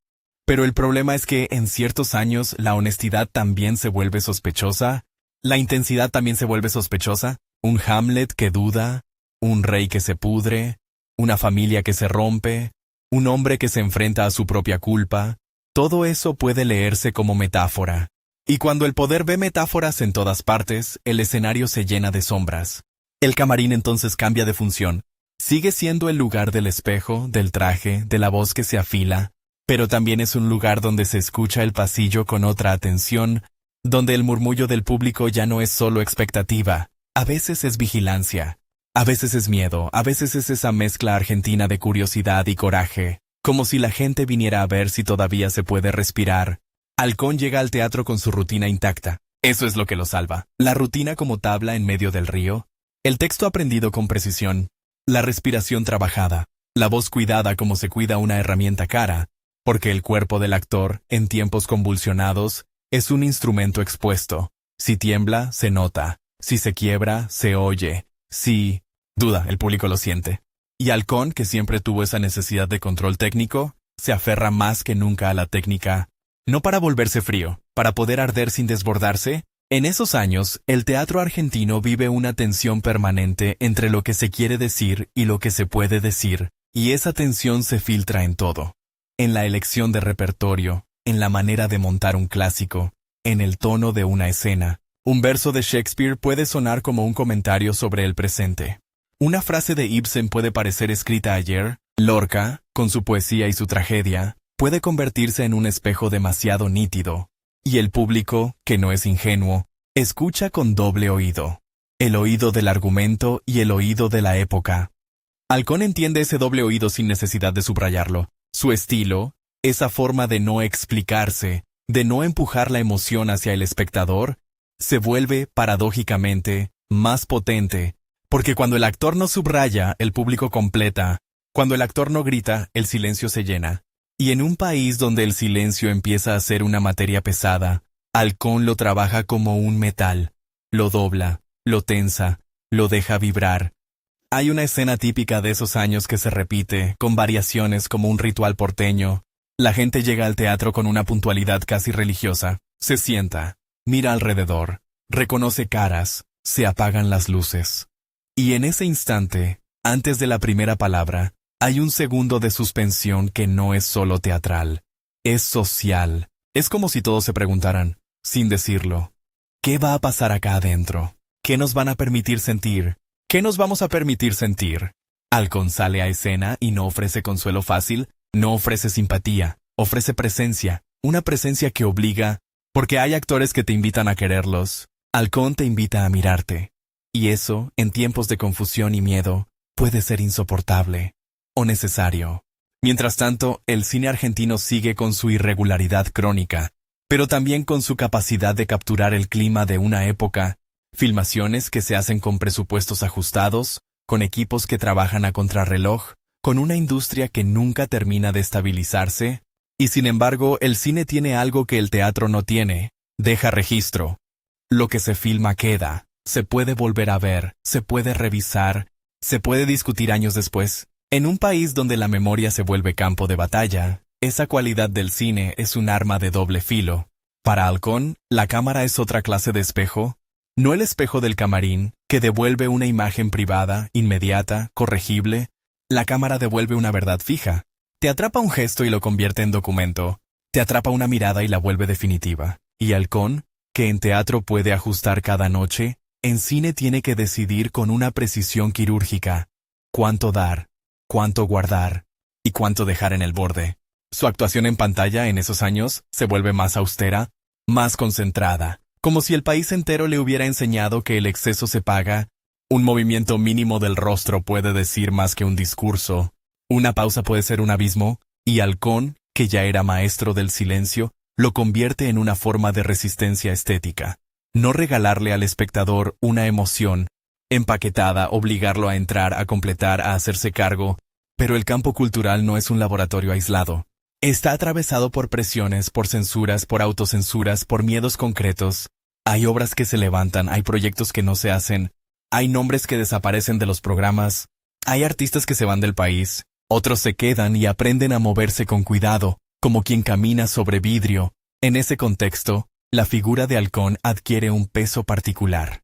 Pero el problema es que en ciertos años la honestidad también se vuelve sospechosa, la intensidad también se vuelve sospechosa, un Hamlet que duda, un rey que se pudre, una familia que se rompe, un hombre que se enfrenta a su propia culpa. Todo eso puede leerse como metáfora. Y cuando el poder ve metáforas en todas partes, el escenario se llena de sombras. El camarín entonces cambia de función. Sigue siendo el lugar del espejo, del traje, de la voz que se afila, pero también es un lugar donde se escucha el pasillo con otra atención, donde el murmullo del público ya no es solo expectativa, a veces es vigilancia. A veces es miedo, a veces es esa mezcla argentina de curiosidad y coraje, como si la gente viniera a ver si todavía se puede respirar. Halcón llega al teatro con su rutina intacta. Eso es lo que lo salva. La rutina como tabla en medio del río, el texto aprendido con precisión, la respiración trabajada, la voz cuidada como se cuida una herramienta cara, porque el cuerpo del actor, en tiempos convulsionados, es un instrumento expuesto. Si tiembla, se nota. Si se quiebra, se oye. Si duda, el público lo siente. Y Halcón, que siempre tuvo esa necesidad de control técnico, se aferra más que nunca a la técnica, no para volverse frío, para poder arder sin desbordarse. En esos años, el teatro argentino vive una tensión permanente entre lo que se quiere decir y lo que se puede decir, y esa tensión se filtra en todo. En la elección de repertorio, en la manera de montar un clásico, en el tono de una escena. Un verso de Shakespeare puede sonar como un comentario sobre el presente. Una frase de Ibsen puede parecer escrita ayer. Lorca, con su poesía y su tragedia, puede convertirse en un espejo demasiado nítido. Y el público, que no es ingenuo, escucha con doble oído. El oído del argumento y el oído de la época. Halcón entiende ese doble oído sin necesidad de subrayarlo. Su estilo, esa forma de no explicarse, de no empujar la emoción hacia el espectador, se vuelve, paradójicamente, más potente, porque cuando el actor no subraya, el público completa, cuando el actor no grita, el silencio se llena. Y en un país donde el silencio empieza a ser una materia pesada, Halcón lo trabaja como un metal, lo dobla, lo tensa, lo deja vibrar. Hay una escena típica de esos años que se repite, con variaciones como un ritual porteño. La gente llega al teatro con una puntualidad casi religiosa, se sienta, mira alrededor, reconoce caras, se apagan las luces. Y en ese instante, antes de la primera palabra, hay un segundo de suspensión que no es solo teatral, es social. Es como si todos se preguntaran, sin decirlo, ¿qué va a pasar acá adentro? ¿Qué nos van a permitir sentir? ¿Qué nos vamos a permitir sentir? Halcón sale a escena y no ofrece consuelo fácil, no ofrece simpatía, ofrece presencia, una presencia que obliga, porque hay actores que te invitan a quererlos. Halcón te invita a mirarte. Y eso, en tiempos de confusión y miedo, puede ser insoportable o necesario. Mientras tanto, el cine argentino sigue con su irregularidad crónica, pero también con su capacidad de capturar el clima de una época, filmaciones que se hacen con presupuestos ajustados, con equipos que trabajan a contrarreloj, con una industria que nunca termina de estabilizarse, Y sin embargo, el cine tiene algo que el teatro no tiene. Deja registro. Lo que se filma queda. Se puede volver a ver, se puede revisar, se puede discutir años después. En un país donde la memoria se vuelve campo de batalla, esa cualidad del cine es un arma de doble filo. Para Halcón, la cámara es otra clase de espejo, no el espejo del camarín, que devuelve una imagen privada, inmediata, corregible. La cámara devuelve una verdad fija. Te atrapa un gesto y lo convierte en documento. Te atrapa una mirada y la vuelve definitiva. Y Halcón, que en teatro puede ajustar cada noche, en cine tiene que decidir con una precisión quirúrgica cuánto dar, cuánto guardar y cuánto dejar en el borde. Su actuación en pantalla en esos años se vuelve más austera, más concentrada, como si el país entero le hubiera enseñado que el exceso se paga. Un movimiento mínimo del rostro puede decir más que un discurso. Una pausa puede ser un abismo, y Halcón, que ya era maestro del silencio, lo convierte en una forma de resistencia estética. No regalarle al espectador una emoción empaquetada, obligarlo a entrar, a completar, a hacerse cargo. Pero el campo cultural no es un laboratorio aislado. Está atravesado por presiones, por censuras, por autocensuras, por miedos concretos. Hay obras que se levantan, hay proyectos que no se hacen, hay nombres que desaparecen de los programas, hay artistas que se van del país, otros se quedan y aprenden a moverse con cuidado, como quien camina sobre vidrio. En ese contexto, la figura de Halcón adquiere un peso particular.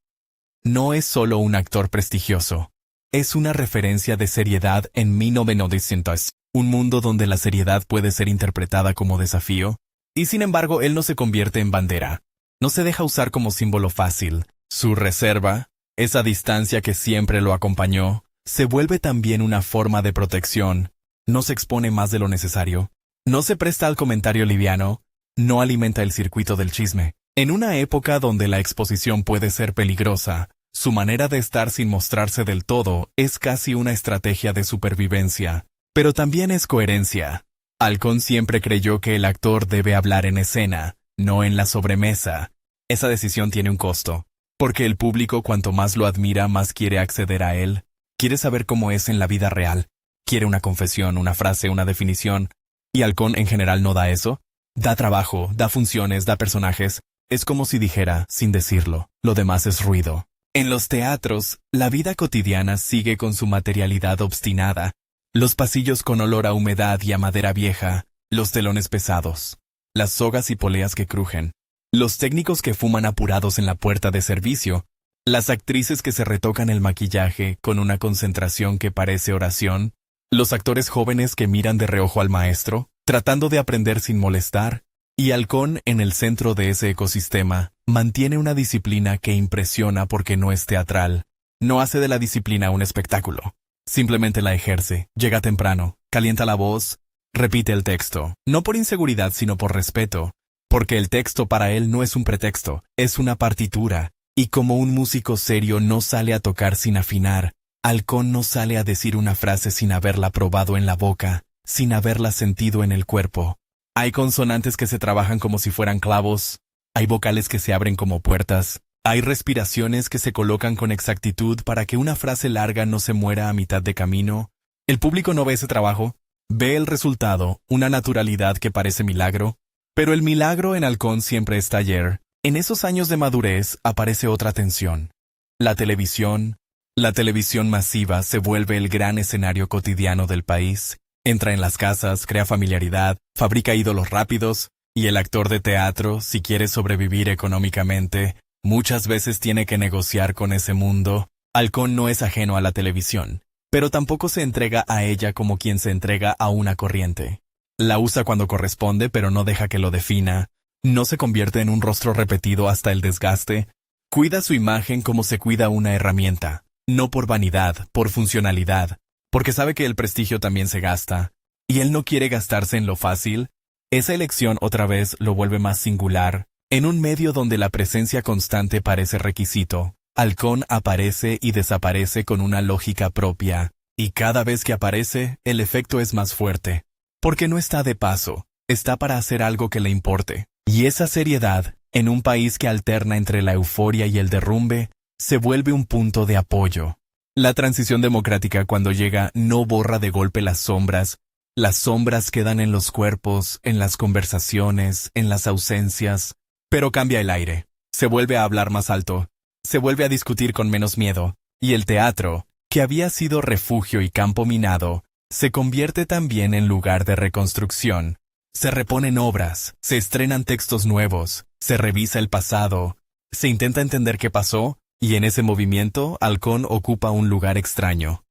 No es solo un actor prestigioso, es una referencia de seriedad en 1900, un mundo donde la seriedad puede ser interpretada como desafío, y sin embargo él no se convierte en bandera, no se deja usar como símbolo fácil. Su reserva, esa distancia que siempre lo acompañó, se vuelve también una forma de protección. No se expone más de lo necesario, no se presta al comentario liviano, no alimenta el circuito del chisme. En una época donde la exposición puede ser peligrosa, su manera de estar sin mostrarse del todo es casi una estrategia de supervivencia, pero también es coherencia. Halcón siempre creyó que el actor debe hablar en escena, no en la sobremesa. Esa decisión tiene un costo, porque el público cuanto más lo admira más quiere acceder a él, quiere saber cómo es en la vida real, quiere una confesión, una frase, una definición, y Halcón en general no da eso. Da trabajo, da funciones, da personajes. Es como si dijera, sin decirlo, lo demás es ruido. En los teatros, la vida cotidiana sigue con su materialidad obstinada. Los pasillos con olor a humedad y a madera vieja, los telones pesados, las sogas y poleas que crujen, los técnicos que fuman apurados en la puerta de servicio, las actrices que se retocan el maquillaje con una concentración que parece oración, los actores jóvenes que miran de reojo al maestro, tratando de aprender sin molestar, y Halcón en el centro de ese ecosistema, mantiene una disciplina que impresiona porque no es teatral. No hace de la disciplina un espectáculo. Simplemente la ejerce, llega temprano, calienta la voz, repite el texto, no por inseguridad sino por respeto, porque el texto para él no es un pretexto, es una partitura, y como un músico serio no sale a tocar sin afinar, Halcón no sale a decir una frase sin haberla probado en la boca, sin haberla sentido en el cuerpo. Hay consonantes que se trabajan como si fueran clavos, hay vocales que se abren como puertas, hay respiraciones que se colocan con exactitud para que una frase larga no se muera a mitad de camino. El público no ve ese trabajo, ve el resultado, una naturalidad que parece milagro, pero el milagro en Halcón siempre está ayer. En esos años de madurez aparece otra tensión. La televisión masiva se vuelve el gran escenario cotidiano del país. Entra en las casas, crea familiaridad, fabrica ídolos rápidos, y el actor de teatro, si quiere sobrevivir económicamente, muchas veces tiene que negociar con ese mundo. Halcón no es ajeno a la televisión, pero tampoco se entrega a ella como quien se entrega a una corriente. La usa cuando corresponde, pero no deja que lo defina. No se convierte en un rostro repetido hasta el desgaste. Cuida su imagen como se cuida una herramienta, no por vanidad, por funcionalidad, porque sabe que el prestigio también se gasta, y él no quiere gastarse en lo fácil. Esa elección otra vez lo vuelve más singular. En un medio donde la presencia constante parece requisito, Halcón aparece y desaparece con una lógica propia, y cada vez que aparece, el efecto es más fuerte, porque no está de paso, está para hacer algo que le importe. Y esa seriedad, en un país que alterna entre la euforia y el derrumbe, se vuelve un punto de apoyo. La transición democrática cuando llega no borra de golpe las sombras, Las sombras quedan en los cuerpos, en las conversaciones, en las ausencias, pero cambia el aire. Se vuelve a hablar más alto, se vuelve a discutir con menos miedo, y el teatro, que había sido refugio y campo minado, se convierte también en lugar de reconstrucción. Se reponen obras, se estrenan textos nuevos, se revisa el pasado, se intenta entender qué pasó, y en ese movimiento Halcón ocupa un lugar extraño.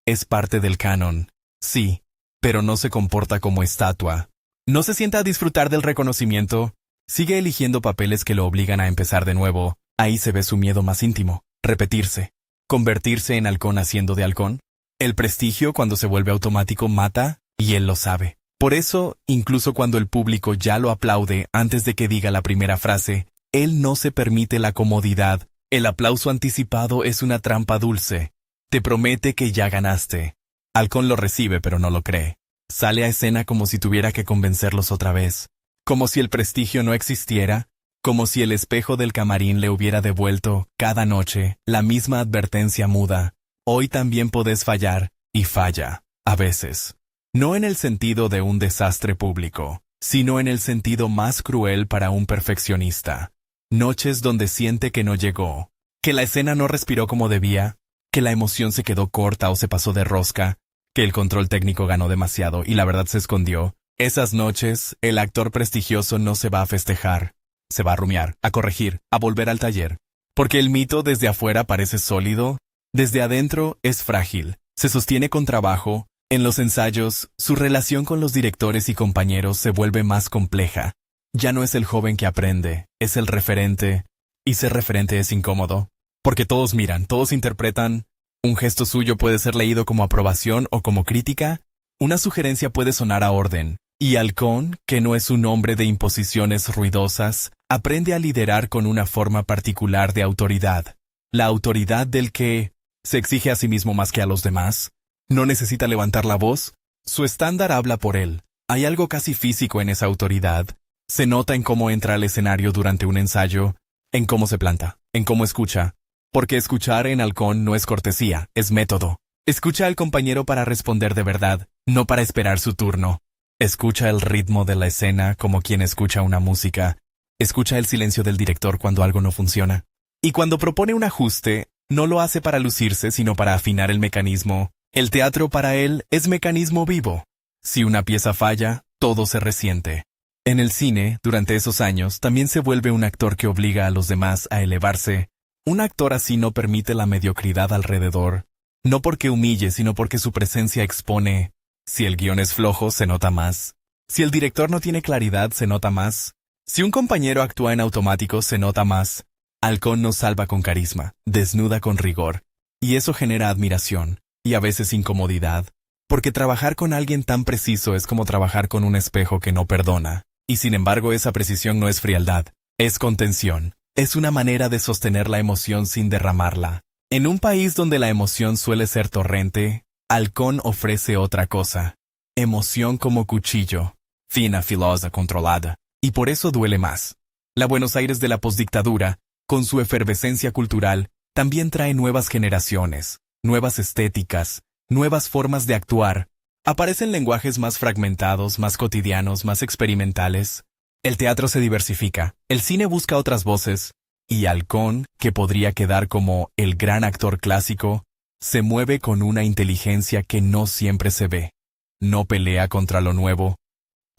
Es parte del canon, sí, pero no se comporta como estatua. No se sienta a disfrutar del reconocimiento, sigue eligiendo papeles que lo obligan a empezar de nuevo. Ahí se ve su miedo más íntimo, repetirse, convertirse en halcón haciendo de halcón. El prestigio cuando se vuelve automático mata, y él lo sabe. Por eso, incluso cuando el público ya lo aplaude antes de que diga la primera frase, él no se permite la comodidad. El aplauso anticipado es una trampa dulce. Te promete que ya ganaste. Halcón lo recibe pero no lo cree. Sale a escena como si tuviera que convencerlos otra vez. Como si el prestigio no existiera. Como si el espejo del camarín le hubiera devuelto, cada noche, la misma advertencia muda. Hoy también podés fallar, y falla, a veces. No en el sentido de un desastre público, sino en el sentido más cruel para un perfeccionista. Noches donde siente que no llegó, que la escena no respiró como debía, que la emoción se quedó corta o se pasó de rosca, que el control técnico ganó demasiado y la verdad se escondió. Esas noches, el actor prestigioso no se va a festejar. Se va a rumiar, a corregir, a volver al taller. Porque el mito desde afuera parece sólido, desde adentro es frágil, se sostiene con trabajo. En los ensayos, su relación con los directores y compañeros se vuelve más compleja. Ya no es el joven que aprende, es el referente, y ser referente es incómodo. Porque todos miran, todos interpretan. Un gesto suyo puede ser leído como aprobación o como crítica. Una sugerencia puede sonar a orden. Y Halcón, que no es un hombre de imposiciones ruidosas, aprende a liderar con una forma particular de autoridad. La autoridad del que se exige a sí mismo más que a los demás. No necesita levantar la voz. Su estándar habla por él. Hay algo casi físico en esa autoridad. Se nota en cómo entra al escenario durante un ensayo, en cómo se planta, en cómo escucha. Porque escuchar en Halcón no es cortesía, es método. Escucha al compañero para responder de verdad, no para esperar su turno. Escucha el ritmo de la escena como quien escucha una música. Escucha el silencio del director cuando algo no funciona. Y cuando propone un ajuste, no lo hace para lucirse, sino para afinar el mecanismo. El teatro para él es mecanismo vivo. Si una pieza falla, todo se resiente. En el cine, durante esos años, también se vuelve un actor que obliga a los demás a elevarse. Un actor así no permite la mediocridad alrededor. No porque humille, sino porque su presencia expone. Si el guión es flojo, se nota más. Si el director no tiene claridad, se nota más. Si un compañero actúa en automático, se nota más. Halcón nos salva con carisma, desnuda con rigor. Y eso genera admiración, y a veces incomodidad. Porque trabajar con alguien tan preciso es como trabajar con un espejo que no perdona. Y sin embargo esa precisión no es frialdad, es contención. Es una manera de sostener la emoción sin derramarla. En un país donde la emoción suele ser torrente, Halcón ofrece otra cosa. Emoción como cuchillo, fina, filosa, controlada. Y por eso duele más. La Buenos Aires de la postdictadura, con su efervescencia cultural, también trae nuevas generaciones, nuevas estéticas, nuevas formas de actuar. Aparecen lenguajes más fragmentados, más cotidianos, más experimentales. El teatro se diversifica, el cine busca otras voces, y Halcón, que podría quedar como el gran actor clásico, se mueve con una inteligencia que no siempre se ve. No pelea contra lo nuevo,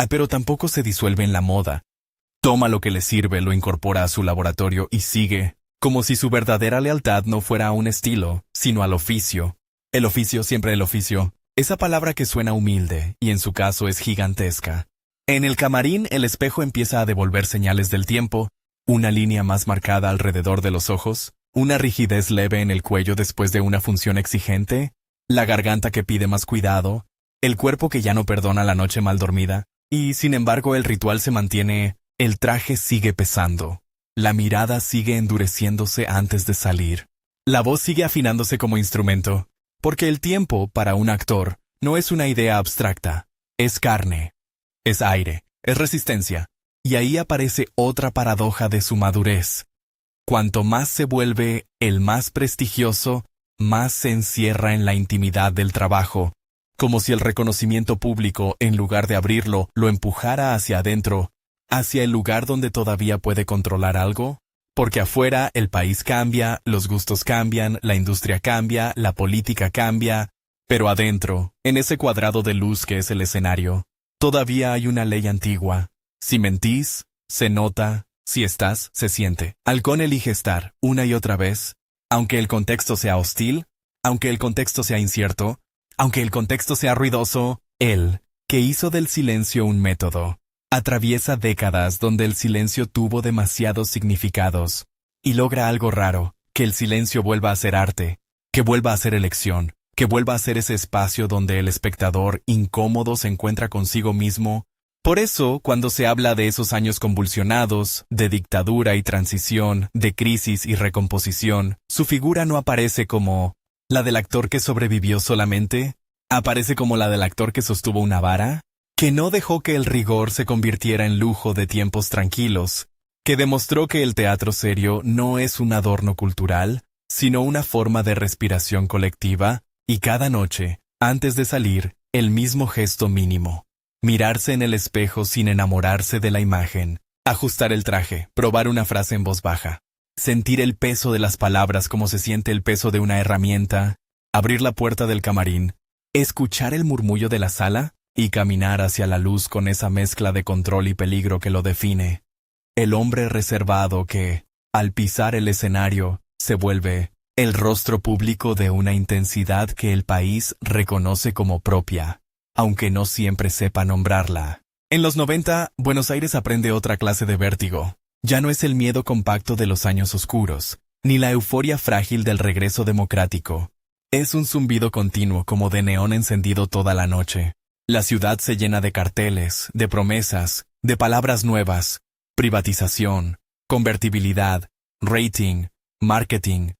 pero tampoco se disuelve en la moda. Toma lo que le sirve, lo incorpora a su laboratorio y sigue, como si su verdadera lealtad no fuera a un estilo, sino al oficio. El oficio, siempre el oficio. Esa palabra que suena humilde, y en su caso es gigantesca. En el camarín, el espejo empieza a devolver señales del tiempo, una línea más marcada alrededor de los ojos, una rigidez leve en el cuello después de una función exigente, la garganta que pide más cuidado, el cuerpo que ya no perdona la noche mal dormida, y sin embargo el ritual se mantiene, el traje sigue pesando, la mirada sigue endureciéndose antes de salir, la voz sigue afinándose como instrumento. Porque el tiempo, para un actor, no es una idea abstracta, es carne, es aire, es resistencia. Y ahí aparece otra paradoja de su madurez. Cuanto más se vuelve el más prestigioso, más se encierra en la intimidad del trabajo, como si el reconocimiento público, en lugar de abrirlo, lo empujara hacia adentro, hacia el lugar donde todavía puede controlar algo. Porque afuera el país cambia, los gustos cambian, la industria cambia, la política cambia, pero adentro, en ese cuadrado de luz que es el escenario, todavía hay una ley antigua. Si mentís, se nota, si estás, se siente. Halcón elige estar, una y otra vez, aunque el contexto sea hostil, aunque el contexto sea incierto, aunque el contexto sea ruidoso, él, que hizo del silencio un método, atraviesa décadas donde el silencio tuvo demasiados significados, y logra algo raro, que el silencio vuelva a ser arte, que vuelva a ser elección, que vuelva a ser ese espacio donde el espectador incómodo se encuentra consigo mismo. Por eso, cuando se habla de esos años convulsionados, de dictadura y transición, de crisis y recomposición, su figura no aparece como la del actor que sobrevivió solamente, aparece como la del actor que sostuvo una vara, que no dejó que el rigor se convirtiera en lujo de tiempos tranquilos, que demostró que el teatro serio no es un adorno cultural, sino una forma de respiración colectiva, y cada noche, antes de salir, el mismo gesto mínimo. Mirarse en el espejo sin enamorarse de la imagen, ajustar el traje, probar una frase en voz baja, sentir el peso de las palabras como se siente el peso de una herramienta, abrir la puerta del camarín, escuchar el murmullo de la sala, y caminar hacia la luz con esa mezcla de control y peligro que lo define. El hombre reservado que, al pisar el escenario, se vuelve el rostro público de una intensidad que el país reconoce como propia, aunque no siempre sepa nombrarla. En los 90, Buenos Aires aprende otra clase de vértigo. Ya no es el miedo compacto de los años oscuros, ni la euforia frágil del regreso democrático. Es un zumbido continuo como de neón encendido toda la noche. La ciudad se llena de carteles, de promesas, de palabras nuevas, privatización, convertibilidad, rating, marketing.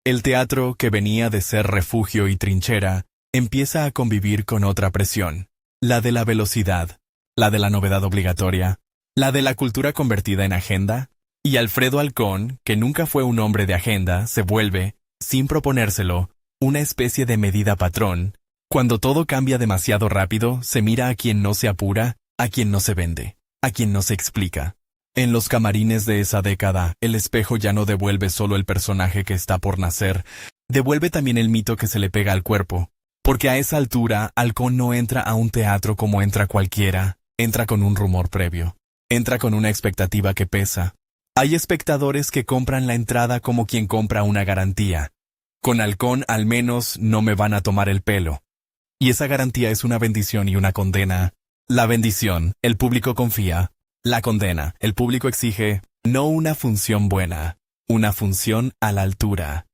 El teatro, que venía de ser refugio y trinchera, empieza a convivir con otra presión, la de la velocidad, la de la novedad obligatoria, la de la cultura convertida en agenda, y Alfredo Halcón, que nunca fue un hombre de agenda, se vuelve, sin proponérselo, una especie de medida patrón. Cuando todo cambia demasiado rápido, se mira a quien no se apura, a quien no se vende, a quien no se explica. En los camarines de esa década, el espejo ya no devuelve solo el personaje que está por nacer, devuelve también el mito que se le pega al cuerpo. Porque a esa altura, Halcón no entra a un teatro como entra cualquiera, entra con un rumor previo, entra con una expectativa que pesa. Hay espectadores que compran la entrada como quien compra una garantía. Con Halcón al menos no me van a tomar el pelo. Y esa garantía es una bendición y una condena. La bendición, el público confía. La condena, el público exige, no una función buena, una función a la altura.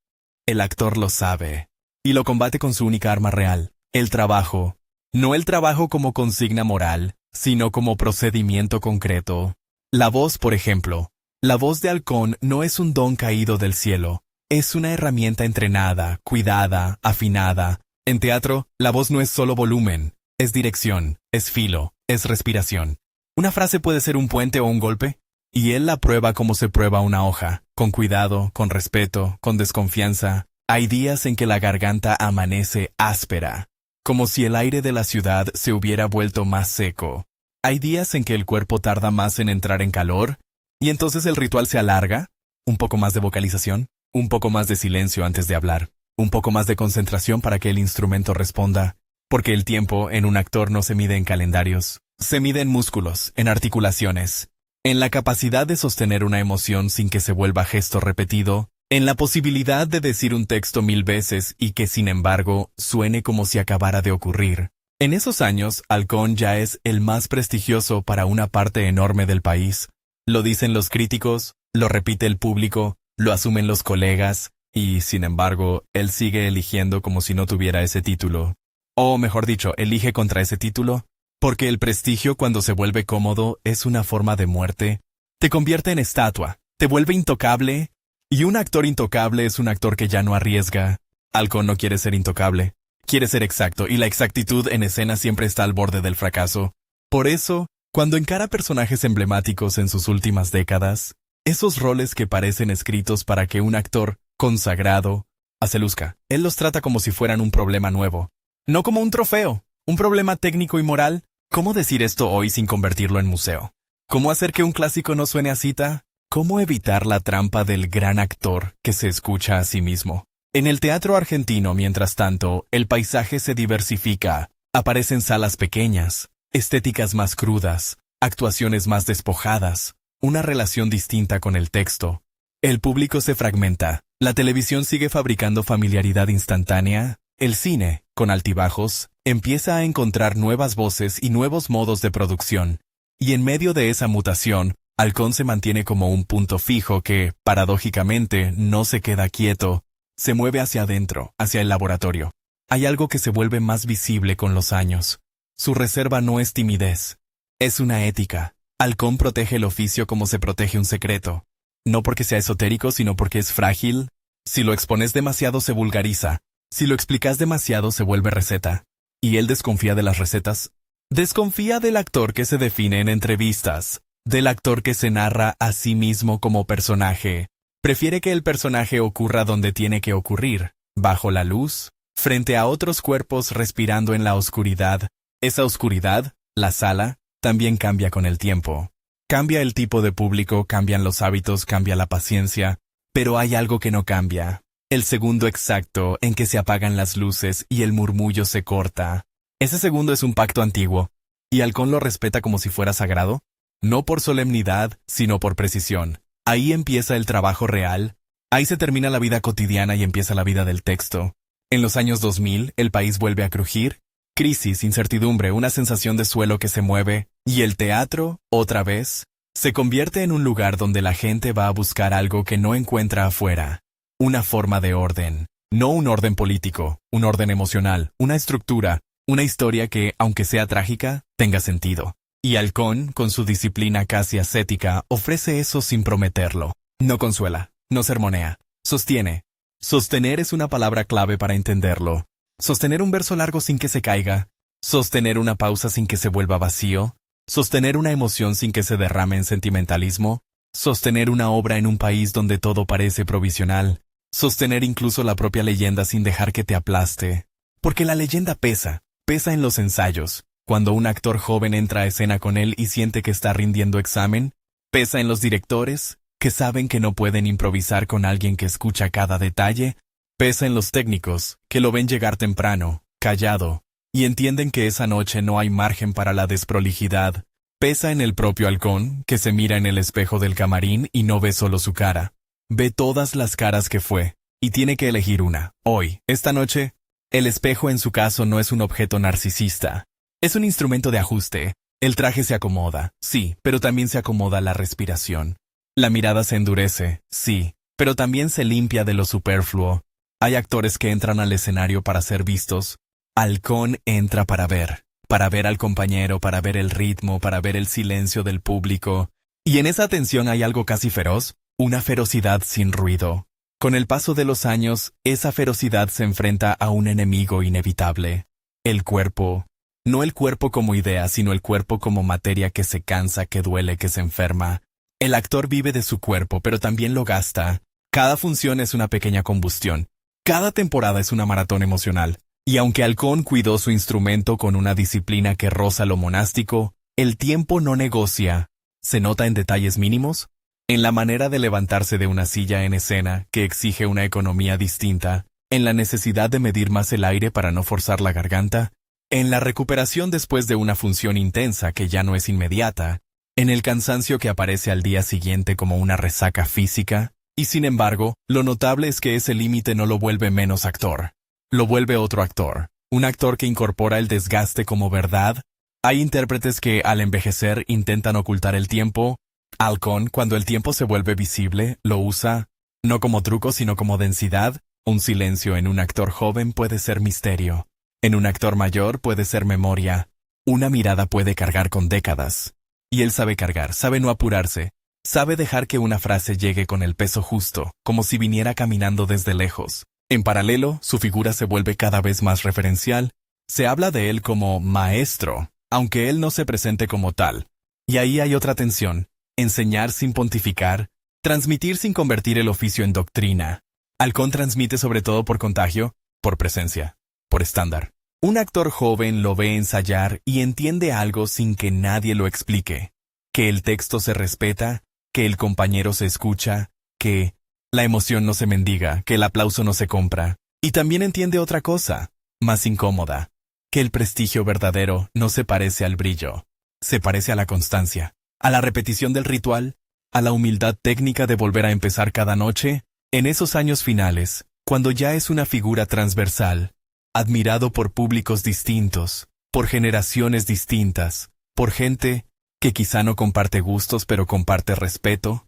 El actor lo sabe. Y lo combate con su única arma real, el trabajo. No el trabajo como consigna moral, sino como procedimiento concreto. La voz, por ejemplo. La voz de Halcón no es un don caído del cielo. Es una herramienta entrenada, cuidada, afinada. En teatro, la voz no es solo volumen, es dirección, es filo, es respiración. Una frase puede ser un puente o un golpe, y él la prueba como se prueba una hoja, con cuidado, con respeto, con desconfianza. Hay días en que la garganta amanece áspera, como si el aire de la ciudad se hubiera vuelto más seco. Hay días en que el cuerpo tarda más en entrar en calor, y entonces el ritual se alarga, un poco más de vocalización, un poco más de silencio antes de hablar. Un poco más de concentración para que el instrumento responda, porque el tiempo en un actor no se mide en calendarios, se mide en músculos, en articulaciones, en la capacidad de sostener una emoción sin que se vuelva gesto repetido, en la posibilidad de decir un texto 1000 veces y que sin embargo suene como si acabara de ocurrir. En esos años, Halcón ya es el más prestigioso para una parte enorme del país. Lo dicen los críticos, lo repite el público, lo asumen los colegas. Y, sin embargo, él sigue eligiendo como si no tuviera ese título. O, mejor dicho, elige contra ese título, porque el prestigio cuando se vuelve cómodo es una forma de muerte. Te convierte en estatua, te vuelve intocable, y un actor intocable es un actor que ya no arriesga. Halcón no quiere ser intocable, quiere ser exacto, y la exactitud en escena siempre está al borde del fracaso. Por eso, cuando encara personajes emblemáticos en sus últimas décadas, esos roles que parecen escritos para que un actor consagrado, se luzca. Él los trata como si fueran un problema nuevo. No como un trofeo, ¿Un problema técnico y moral? ¿Cómo decir esto hoy sin convertirlo en museo? ¿Cómo hacer que un clásico no suene a cita? ¿Cómo evitar la trampa del gran actor que se escucha a sí mismo? En el teatro argentino, mientras tanto, el paisaje se diversifica. Aparecen salas pequeñas, estéticas más crudas, actuaciones más despojadas, una relación distinta con el texto. El público se fragmenta. La televisión sigue fabricando familiaridad instantánea. El cine, con altibajos, empieza a encontrar nuevas voces y nuevos modos de producción. Y en medio de esa mutación, Halcón se mantiene como un punto fijo que, paradójicamente, no se queda quieto. Se mueve hacia adentro, hacia el laboratorio. Hay algo que se vuelve más visible con los años. Su reserva no es timidez. Es una ética. Halcón protege el oficio como se protege un secreto. No porque sea esotérico, sino porque es frágil. Si lo expones demasiado se vulgariza. Si lo explicas demasiado se vuelve receta. ¿Y él desconfía de las recetas? Desconfía del actor que se define en entrevistas, del actor que se narra a sí mismo como personaje. Prefiere que el personaje ocurra donde tiene que ocurrir, bajo la luz, frente a otros cuerpos respirando en la oscuridad. Esa oscuridad, la sala, también cambia con el tiempo. Cambia el tipo de público, cambian los hábitos, cambia la paciencia, pero hay algo que no cambia. El segundo exacto en que se apagan las luces y el murmullo se corta. Ese segundo es un pacto antiguo, y Halcón lo respeta como si fuera sagrado, no por solemnidad, sino por precisión. Ahí empieza el trabajo real, ahí se termina la vida cotidiana y empieza la vida del texto. En los años 2000, el país vuelve a crujir, crisis, incertidumbre, una sensación de suelo que se mueve, y el teatro, otra vez, se convierte en un lugar donde la gente va a buscar algo que no encuentra afuera. Una forma de orden, no un orden político, un orden emocional, una estructura, una historia que, aunque sea trágica, tenga sentido. Y Halcón, con su disciplina casi ascética, ofrece eso sin prometerlo. No consuela, no sermonea, sostiene. Sostener es una palabra clave para entenderlo. Sostener un verso largo sin que se caiga, sostener una pausa sin que se vuelva vacío, sostener una emoción sin que se derrame en sentimentalismo, sostener una obra en un país donde todo parece provisional, sostener incluso la propia leyenda sin dejar que te aplaste. Porque la leyenda pesa en los ensayos. Cuando un actor joven entra a escena con él y siente que está rindiendo examen, pesa en los directores, que saben que no pueden improvisar con alguien que escucha cada detalle, pesa en los técnicos, que lo ven llegar temprano, callado, y entienden que esa noche no hay margen para la desprolijidad. Pesa en el propio Halcón, que se mira en el espejo del camarín y no ve solo su cara. Ve todas las caras que fue, y tiene que elegir una. Hoy, esta noche, el espejo en su caso no es un objeto narcisista. Es un instrumento de ajuste. El traje se acomoda, sí, pero también se acomoda la respiración. La mirada se endurece, sí, pero también se limpia de lo superfluo. Hay actores que entran al escenario para ser vistos. Halcón entra para ver al compañero, para ver el ritmo, para ver el silencio del público. Y en esa atención hay algo casi feroz, una ferocidad sin ruido. Con el paso de los años, esa ferocidad se enfrenta a un enemigo inevitable. El cuerpo. No el cuerpo como idea, sino el cuerpo como materia que se cansa, que duele, que se enferma. El actor vive de su cuerpo, pero también lo gasta. Cada función es una pequeña combustión. Cada temporada es una maratón emocional. Y aunque Halcón cuidó su instrumento con una disciplina que roza lo monástico, el tiempo no negocia. ¿Se nota en detalles mínimos? En la manera de levantarse de una silla en escena, que exige una economía distinta, en la necesidad de medir más el aire para no forzar la garganta, en la recuperación después de una función intensa que ya no es inmediata, en el cansancio que aparece al día siguiente como una resaca física, y sin embargo, lo notable es que ese límite no lo vuelve menos actor. Lo vuelve otro actor, un actor que incorpora el desgaste como verdad. Hay intérpretes que, al envejecer, intentan ocultar el tiempo. Halcón, cuando el tiempo se vuelve visible, lo usa, no como truco sino como densidad. Un silencio en un actor joven puede ser misterio. En un actor mayor puede ser memoria. Una mirada puede cargar con décadas. Y él sabe cargar, sabe no apurarse, sabe dejar que una frase llegue con el peso justo, como si viniera caminando desde lejos. En paralelo, su figura se vuelve cada vez más referencial. Se habla de él como maestro, aunque él no se presente como tal. Y ahí hay otra tensión: enseñar sin pontificar, transmitir sin convertir el oficio en doctrina. Halcón transmite sobre todo por contagio, por presencia, por estándar. Un actor joven lo ve ensayar y entiende algo sin que nadie lo explique. Que el texto se respeta, que el compañero se escucha, que la emoción no se mendiga, que el aplauso no se compra. Y también entiende otra cosa, más incómoda, que el prestigio verdadero no se parece al brillo, se parece a la constancia, a la repetición del ritual, a la humildad técnica de volver a empezar cada noche, en esos años finales, cuando ya es una figura transversal, admirado por públicos distintos, por generaciones distintas, por gente que quizá no comparte gustos pero comparte respeto.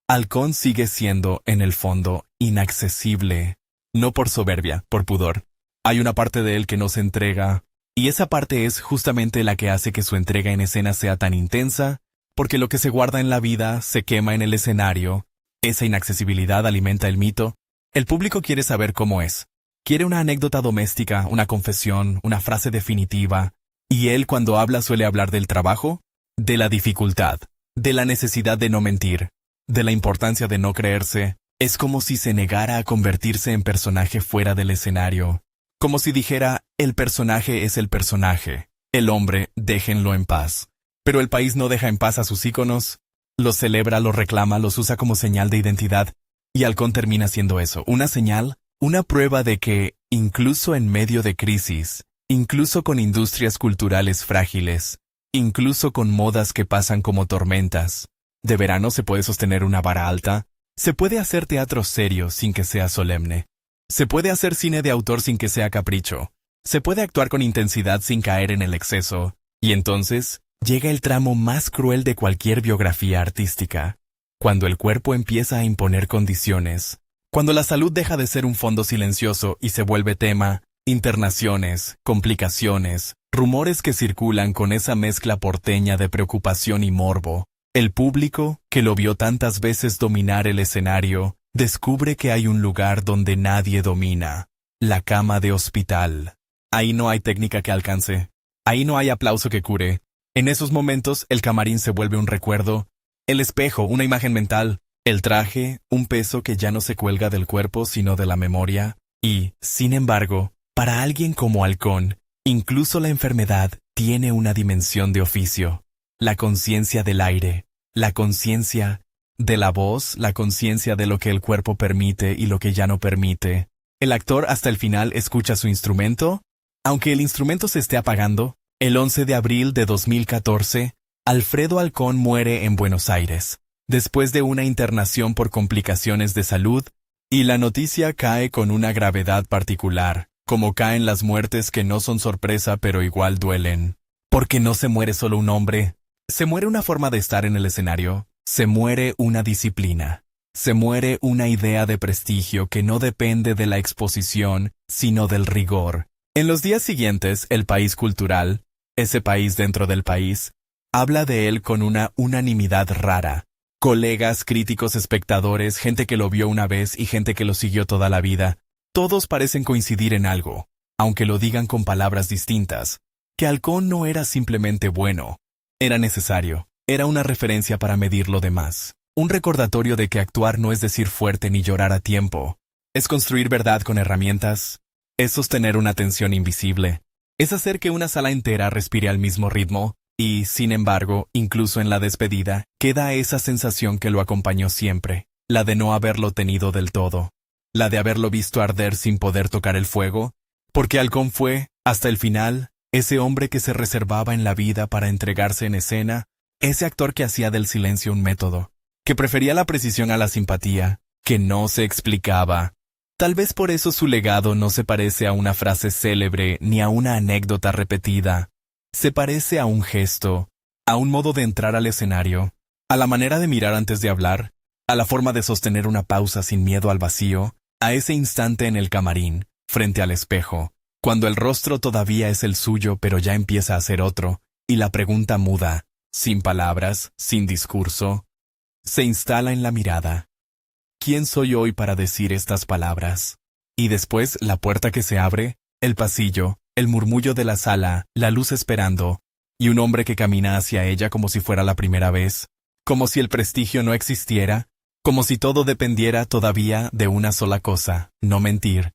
Halcón sigue siendo, en el fondo, inaccesible, no por soberbia, por pudor. Hay una parte de él que no se entrega, y esa parte es justamente la que hace que su entrega en escena sea tan intensa, porque lo que se guarda en la vida se quema en el escenario, esa inaccesibilidad alimenta el mito. El público quiere saber cómo es. Quiere una anécdota doméstica, una confesión, una frase definitiva, y él cuando habla suele hablar del trabajo, de la dificultad, de la necesidad de no mentir, de la importancia de no creerse. Es como si se negara a convertirse en personaje fuera del escenario, como si dijera, el personaje es el personaje, el hombre, déjenlo en paz. Pero el país no deja en paz a sus íconos, los celebra, los reclama, los usa como señal de identidad, y Halcón termina siendo eso, una señal, una prueba de que, incluso en medio de crisis, incluso con industrias culturales frágiles, incluso con modas que pasan como tormentas, de verano se puede sostener una vara alta, se puede hacer teatro serio sin que sea solemne, se puede hacer cine de autor sin que sea capricho, se puede actuar con intensidad sin caer en el exceso, y entonces llega el tramo más cruel de cualquier biografía artística, cuando el cuerpo empieza a imponer condiciones, cuando la salud deja de ser un fondo silencioso y se vuelve tema, internaciones, complicaciones, rumores que circulan con esa mezcla porteña de preocupación y morbo. El público, que lo vio tantas veces dominar el escenario, descubre que hay un lugar donde nadie domina, la cama de hospital. Ahí no hay técnica que alcance, ahí no hay aplauso que cure. En esos momentos el camarín se vuelve un recuerdo, el espejo, una imagen mental, el traje, un peso que ya no se cuelga del cuerpo sino de la memoria, y, sin embargo, para alguien como Halcón, incluso la enfermedad tiene una dimensión de oficio. La conciencia del aire, la conciencia de la voz, la conciencia de lo que el cuerpo permite y lo que ya no permite. El actor hasta el final escucha su instrumento, aunque el instrumento se esté apagando. El 11 de abril de 2014, Alfredo Halcón muere en Buenos Aires, después de una internación por complicaciones de salud, y la noticia cae con una gravedad particular, como caen las muertes que no son sorpresa pero igual duelen. Porque no se muere solo un hombre, se muere una forma de estar en el escenario, se muere una disciplina, se muere una idea de prestigio que no depende de la exposición, sino del rigor. En los días siguientes, el país cultural, ese país dentro del país, habla de él con una unanimidad rara. Colegas, críticos, espectadores, gente que lo vio una vez y gente que lo siguió toda la vida, todos parecen coincidir en algo, aunque lo digan con palabras distintas, que Halcón no era simplemente bueno, era necesario, era una referencia para medir lo demás, un recordatorio de que actuar no es decir fuerte ni llorar a tiempo, es construir verdad con herramientas, es sostener una tensión invisible, es hacer que una sala entera respire al mismo ritmo, y, sin embargo, incluso en la despedida, queda esa sensación que lo acompañó siempre, la de no haberlo tenido del todo, la de haberlo visto arder sin poder tocar el fuego, porque Halcón fue, hasta el final, ese hombre que se reservaba en la vida para entregarse en escena, ese actor que hacía del silencio un método, que prefería la precisión a la simpatía, que no se explicaba. Tal vez por eso su legado no se parece a una frase célebre ni a una anécdota repetida. Se parece a un gesto, a un modo de entrar al escenario, a la manera de mirar antes de hablar, a la forma de sostener una pausa sin miedo al vacío, a ese instante en el camarín, frente al espejo, cuando el rostro todavía es el suyo pero ya empieza a ser otro, y la pregunta muda, sin palabras, sin discurso, se instala en la mirada. ¿Quién soy hoy para decir estas palabras? Y después la puerta que se abre, el pasillo, el murmullo de la sala, la luz esperando, y un hombre que camina hacia ella como si fuera la primera vez, como si el prestigio no existiera, como si todo dependiera todavía de una sola cosa, no mentir,